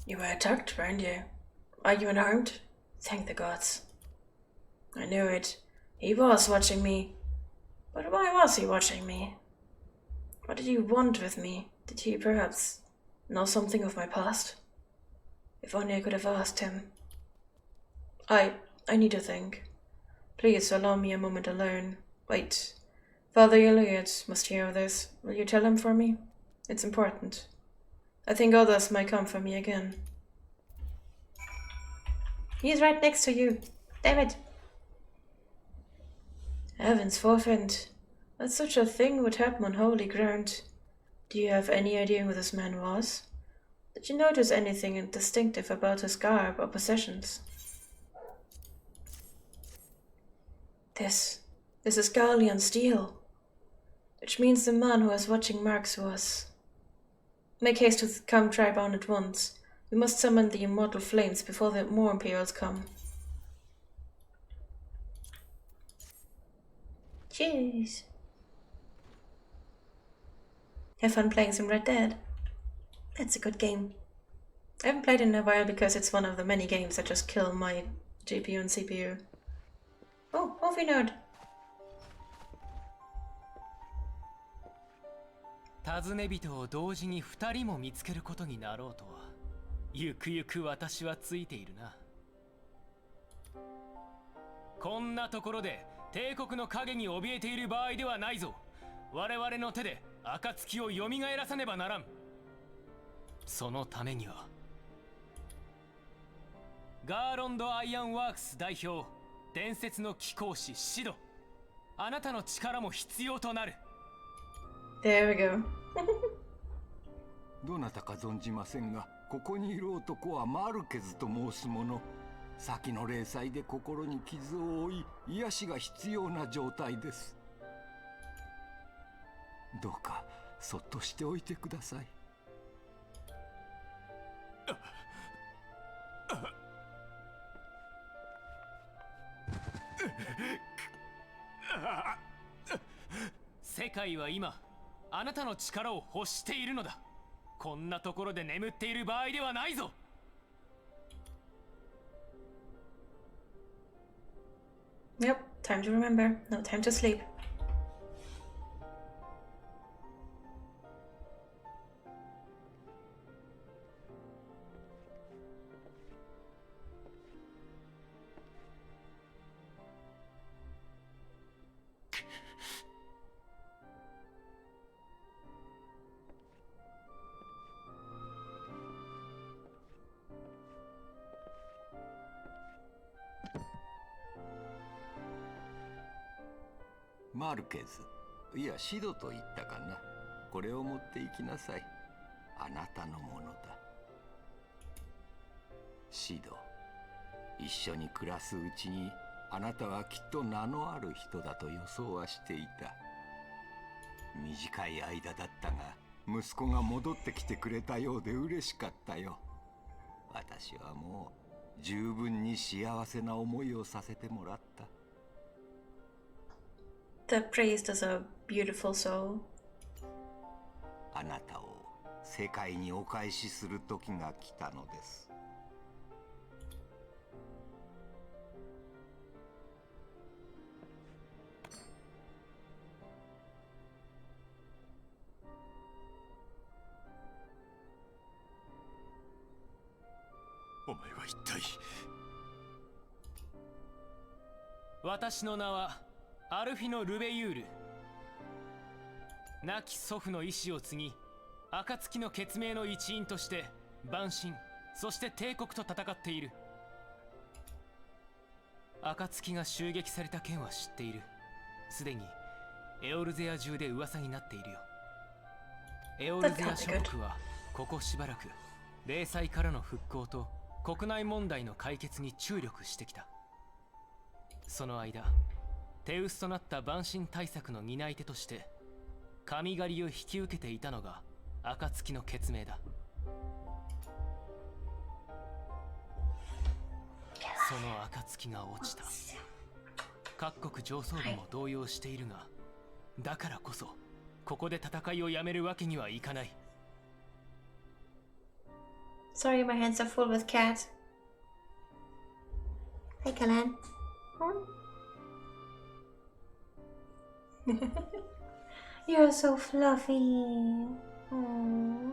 You were attacked, weren't you? Are you unarmed? Thank the gods. I knew it. He was watching me. But why was he watching me? What did he want with me? Did he perhaps know something of my past? If only I could have asked him. I need to think. Please allow me a moment alone. Wait. Father Elliot must hear of this. Will you tell him for me? It's important. I think others might come for me again. He's right next to you. Damn it. Heavens forfend. That such a thing would happen on holy ground. Do you have any idea who this man was? Did you notice anything distinctive about his garb or possessions? This is Garleon steel, which means the man who was watching Marx was. Make haste to come Tribound at once. We must summon the immortal flames before the more Imperials come. Jeez. Have fun playing some Red Dead. That's a good game. I haven't played it in a while because it's one of the many games that just kill my GPU and CPU. Oh, movie nerd. 尋ね人を同時に2人も見つけることになろうとは、ゆくゆく私はついているな。こんなところで帝国の影に怯えている場合ではないぞ。我々の手で暁を蘇らさねばならん。そのためにはガーロンド・アイアンワークス代表、伝説の貴公子シド、あなたの力も必要となる。 There we go. どなたか存じませんが、ここにいる男はマルケズと申す者。先の霊祭で心に傷を負い、癒しが必要な状態です。どうかそっとしておいてください。世界は今あなたの力を欲しているのだ。こんなところで眠っている場合ではないぞ。 Yep, time to remember. No time to sleep.マルケズ、いやシドと言ったかな。これを持って行きなさい。あなたのものだ。シド、一緒に暮らすうちにあなたはきっと名のある人だと予想はしていた。短い間だったが息子が戻ってきてくれたようで嬉しかったよ。私はもう十分に幸せな思いをさせてもらった。 The priest is a beautiful soul. あなたを世界にお返しする時が来たのです。お前は一体。私の名はアルフィノ・ルベユール。亡き祖父の意志を継ぎ、暁の血盟の一員として蛮神、そして帝国と戦っている。暁が襲撃された件は知っている。すでにエオルゼア中で噂になっているよ。エオルゼア諸国はここしばらく霊災からの復興と国内問題の解決に注力してきた。その間、手薄となった蛮神対策の担い手として神狩りを引き受けていたのが暁の血盟だ。その暁が落ちた。各国上層部も動揺しているが、だからこそここで戦いをやめるわけにはいかない。 Sorry, my hands are full with cat. Hey, Kalan. You're so fluffy. Aww.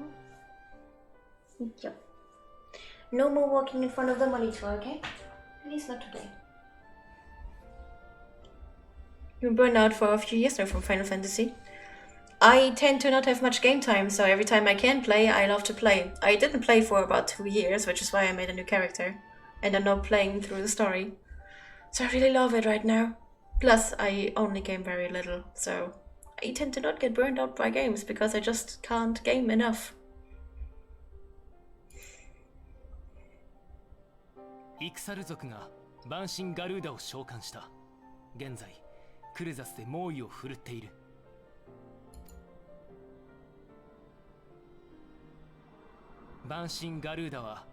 Yep. No more walking in front of the monitor, okay? At least not today. You burned out for a few years now from Final Fantasy. I tend to not have much game time, so every time I can play, I love to play. I didn't play for about 2 years, which is why I made a new character. And I'm now playing through the story. So I really love it right now. Plus, I only game very little, so I tend to not get burned out by games because I just can't game enough. イクサル族が蛮神ガルーダを召喚した。現在、クルザスで猛威を振るっている。蛮神ガルーダは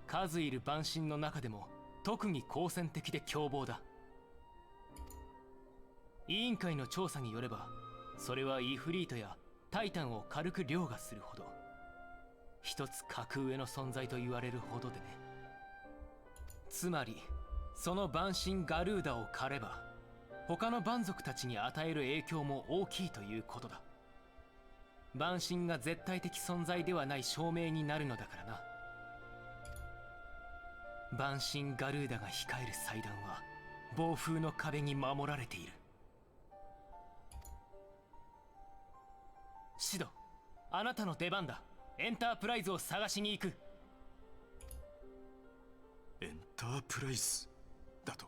数いる蛮神の中でも特に好戦的で凶暴だ。委員会の調査によれば、それはイフリートやタイタンを軽く凌駕するほど、一つ格上の存在と言われるほどでね。つまりその蛮神ガルーダを狩れば他の蛮族たちに与える影響も大きいということだ。蛮神が絶対的存在ではない証明になるのだからな。蛮神ガルーダが控える祭壇は暴風の壁に守られている。シド、あなたの出番だ。エンタープライズを探しに行く。エンタープライズだと？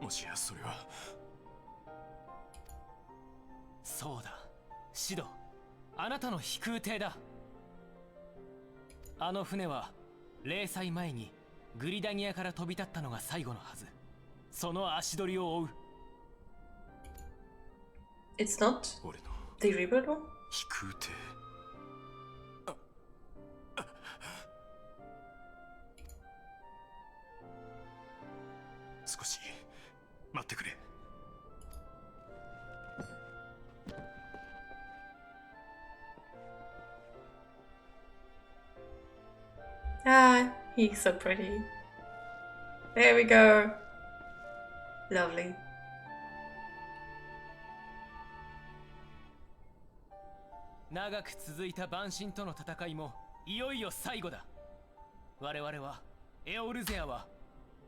もしやそれは。そうだ、シド、あなたの飛空艇だ。あの船は霊祭前にグリダニアから飛び立ったのが最後のはず。その足取りを追う。 It's not 俺の the rebuild one? 飛空艇。少し待ってくれ。Ah, he's so pretty. There we go. Lovely. 長く続いた蛮神との戦いもいよいよ最後だ。我々はエオルゼアは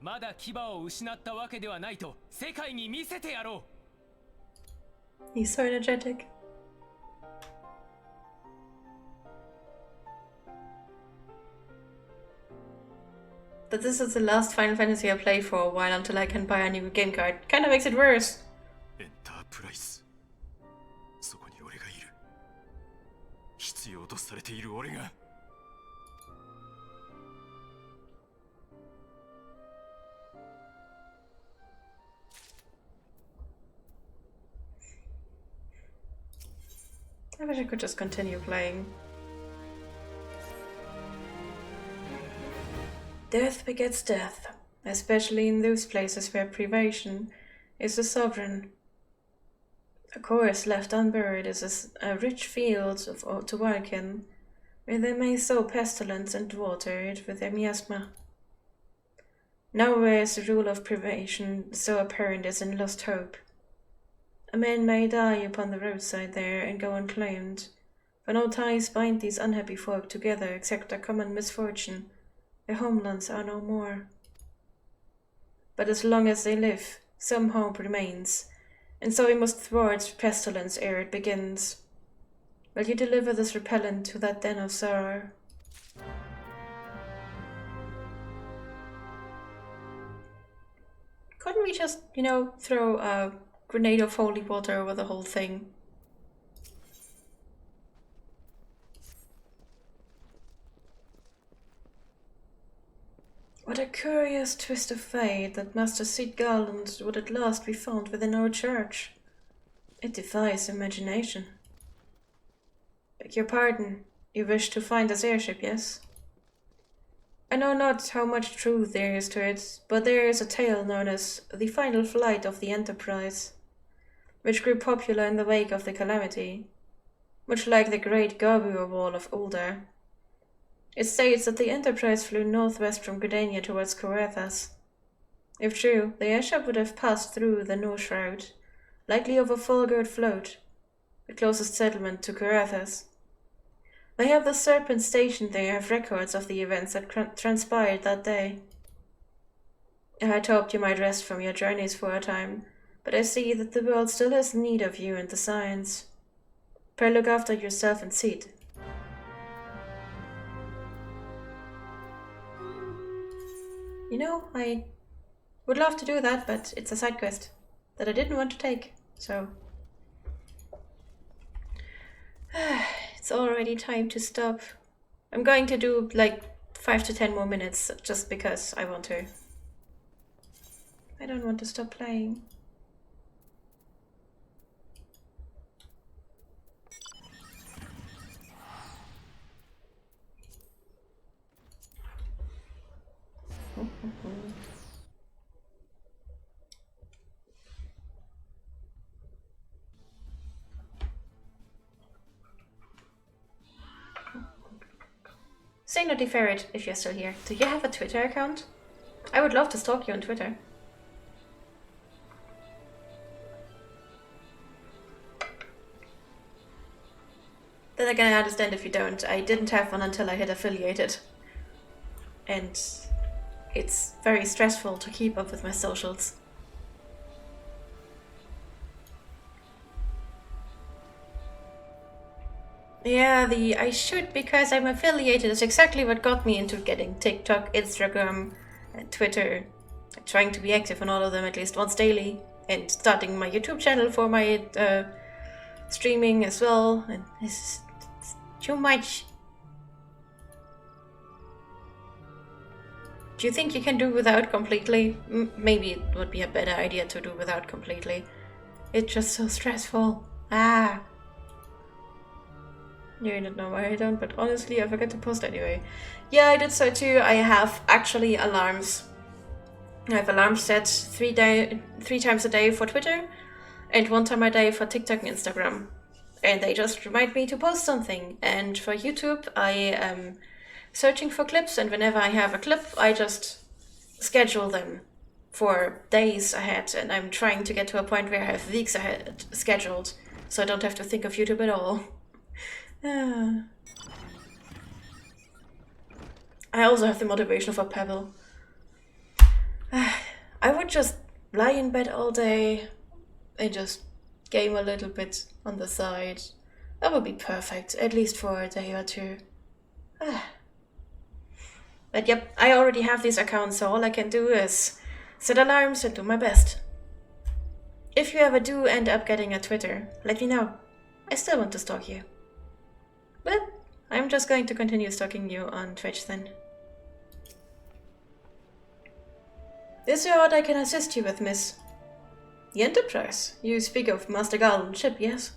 まだ牙を失ったわけではないと世界に見せてやろう。 He's so energetic. But this is the last Final Fantasy I play for a while until I can buy a new game card. Kinda makes it worse. エンタープライズ。そこに俺がいる。必要とされている俺が。I wish I could just continue playing. Death begets death, especially in those places where privation is the sovereign. A course left unburied is a rich field to work in, where they may sow pestilence and water it with their miasma. Nowhere is the rule of privation so apparent as in Lost Hope. A man may die upon the roadside there and go unclaimed, for no ties bind these unhappy folk together except a common misfortune. Their homelands are no more. But as long as they live, some hope remains, and so we must thwart pestilence ere it begins. Will you deliver this repellent to that den of sorrow? Couldn't we just, throw a grenade of holy water over the whole thing? What a curious twist of fate that Master Sid Garland would at last be found within our church. It defies imagination. Beg your pardon, you wish to find this airship, yes? I know not how much truth there is to it, but there is a tale known as the final flight of the Enterprise, which grew popular in the wake of the calamity, much like the Great Gabur Wall of Ulder. It states that the Enterprise flew northwest from Gridania towards Corathas. If true, the airship would have passed through the North Shroud, likely over Fulgurd Float, the closest settlement to Corathas. They have the Serpent stationed there have records of the events that transpired that day. I had hoped you might rest from your journeys for a time, but I see that the world still has need of you and the science. Pray look after yourself and Sid. I would love to do that, but it's a side quest that I didn't want to take, so... It's already time to stop. I'm going to do like 5 to 10 more minutes just because I want to. I don't want to stop playing. Say Naughty Ferret, if you're still here. Do you have a Twitter account? I would love to stalk you on Twitter. Then again, I understand if you don't. I didn't have one until I hit affiliated. And it's very stressful to keep up with my socials. Yeah, I should because I'm affiliated is exactly what got me into getting TikTok, Instagram, and Twitter. I'm trying to be active on all of them at least once daily, and starting my YouTube channel for my streaming as well. And it's too much. Do you think you can do without completely? Maybe it would be a better idea to do without completely. It's just so stressful. You don't know why I don't, but honestly, I forgot to post anyway. Yeah, I did so too. I have actually alarms. I have alarms set 3 times a day for Twitter and 1 time a day for TikTok and Instagram. And they just remind me to post something. And for YouTube, I am searching for clips, and whenever I have a clip, I just schedule them for days ahead. And I'm trying to get to a point where I have weeks ahead scheduled, so I don't have to think of YouTube at all. I also have the motivation for Pebble. I would just lie in bed all day and just game a little bit on the side. That would be perfect, at least for a day or two. But yep, I already have these accounts, so all I can do is set alarms and do my best. If you ever do end up getting a Twitter, let me know. I still want to stalk you. But I'm just going to continue stalking you on Twitch then. Is there what I can assist you with, miss? The Enterprise? You speak of Master Garland's ship, yes?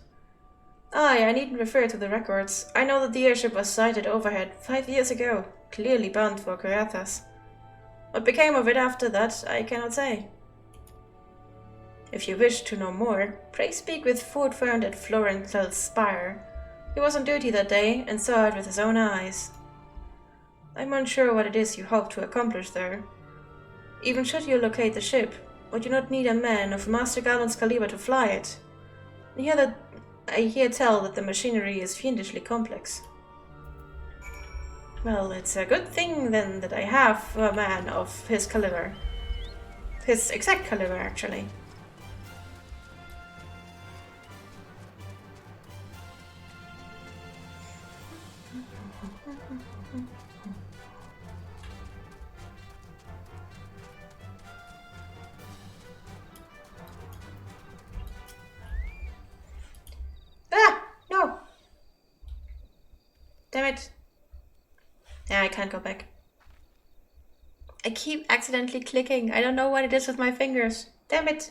Aye, I needn't refer to the records. I know that the airship was sighted overhead 5 years ago, clearly bound for Corathas. What became of it after that, I cannot say. If you wish to know more, pray speak with Ford found at Florencel's spire. He was on duty that day and saw it with his own eyes. I'm unsure what it is you hope to accomplish there. Even should you locate the ship, would you not need a man of Master Galvan's caliber to fly it? I hear tell that the machinery is fiendishly complex. Well, it's a good thing then that I have a man of his caliber. His exact caliber, actually. Ah! No! Damn it. Yeah, I can't go back. I keep accidentally clicking. I don't know what it is with my fingers. Damn it.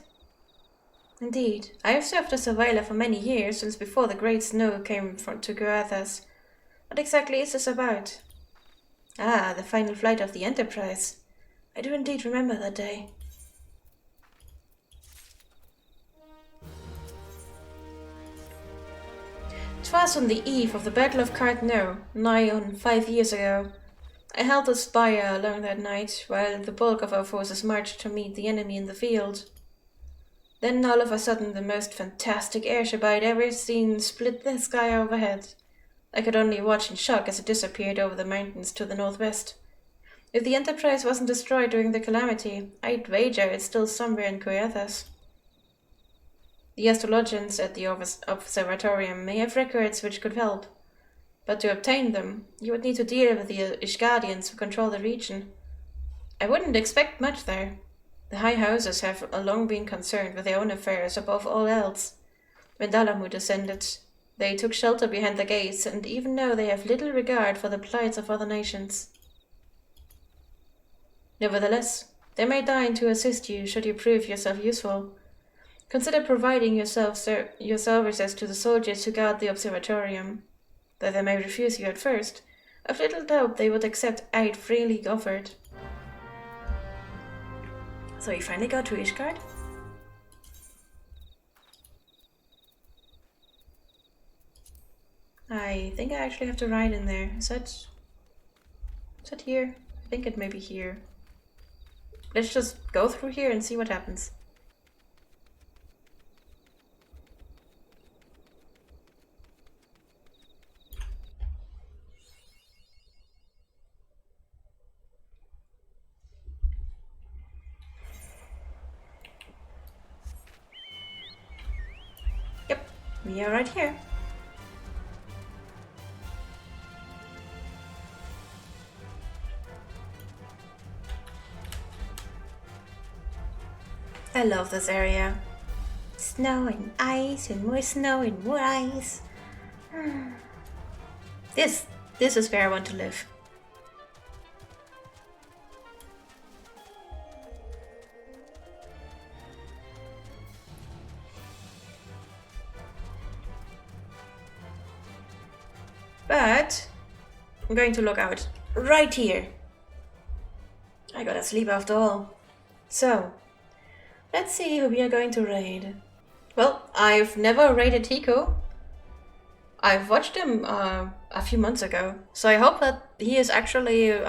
Indeed, I have served as a whaler for many years, since before the Great Snow came to Goethas. What exactly is this about? Ah, the final flight of the Enterprise. I do indeed remember that day. 'Twas on the eve of the Battle of Cartneau, nigh on 5 years ago. I held the spire along that night, while the bulk of our forces marched to meet the enemy in the field. Then all of a sudden the most fantastic airship I'd ever seen split the sky overhead. I could only watch in shock as it disappeared over the mountains to the northwest. If the Enterprise wasn't destroyed during the calamity, I'd wager it's still somewhere in Goethas. The astrologians at the observatorium may have records which could help, but to obtain them, you would need to deal with the Ishgardians who control the region. I wouldn't expect much there. The high houses have long been concerned with their own affairs above all else. When Dalamud ascended, they took shelter behind the gates, and even now they have little regard for the plights of other nations. Nevertheless, they may deign to assist you should you prove yourself useful. Consider providing your services to the soldiers who guard the observatorium. Though they may refuse you at first, I've little doubt they would accept aid freely offered. So you finally got to Ishgard? I think I actually have to ride in there. Is that here? I think it may be here. Let's just go through here and see what happens. Yep, we are right here. I love this area. Snow and ice and more snow and more ice. This is where I want to live. But I'm going to log out right here. I gotta sleep after all. So, let's see who we are going to raid. Well, I've never raided Hiko. I've watched him a few months ago, so I hope that he is actually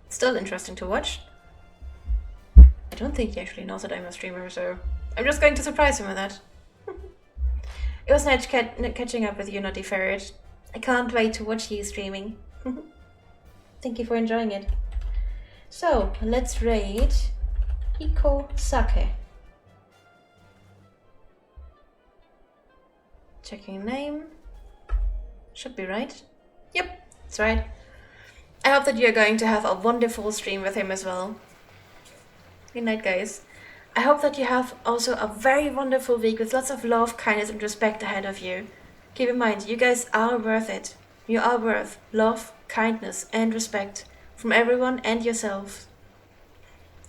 still interesting to watch. I don't think he actually knows that I'm a streamer, so I'm just going to surprise him with that. It was nice catching up with you, Naughty Ferret. I can't wait to watch you streaming. Thank you for enjoying it. So, let's raid Hiko Sake. Checking name. Should be right. Yep, that's right. I hope that you're going to have a wonderful stream with him as well. Good night, guys. I hope that you have also a very wonderful week with lots of love, kindness, and respect ahead of you. Keep in mind, you guys are worth it. You are worth love, kindness, and respect from everyone and yourself.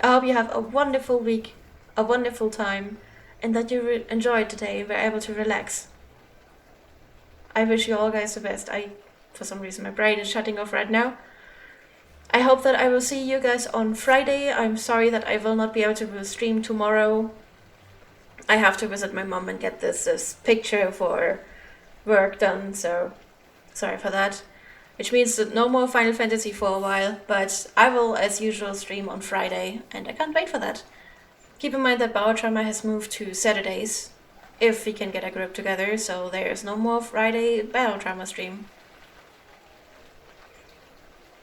I hope you have a wonderful week, a wonderful time, and that you enjoyed today and were able to relax. I wish you all guys the best. For some reason, my brain is shutting off right now. I hope that I will see you guys on Friday. I'm sorry that I will not be able to stream tomorrow. I have to visit my mom and get this picture for work done, so sorry for that. Which means that no more Final Fantasy for a while, but I will, as usual, stream on Friday, and I can't wait for that. Keep in mind that Bautrauma has moved to Saturdays, if we can get a group together, so there's no more Friday Bautrauma stream.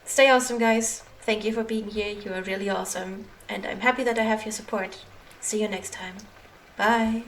Stay awesome, guys. Thank you for being here. You are really awesome. And I'm happy that I have your support. See you next time. Bye.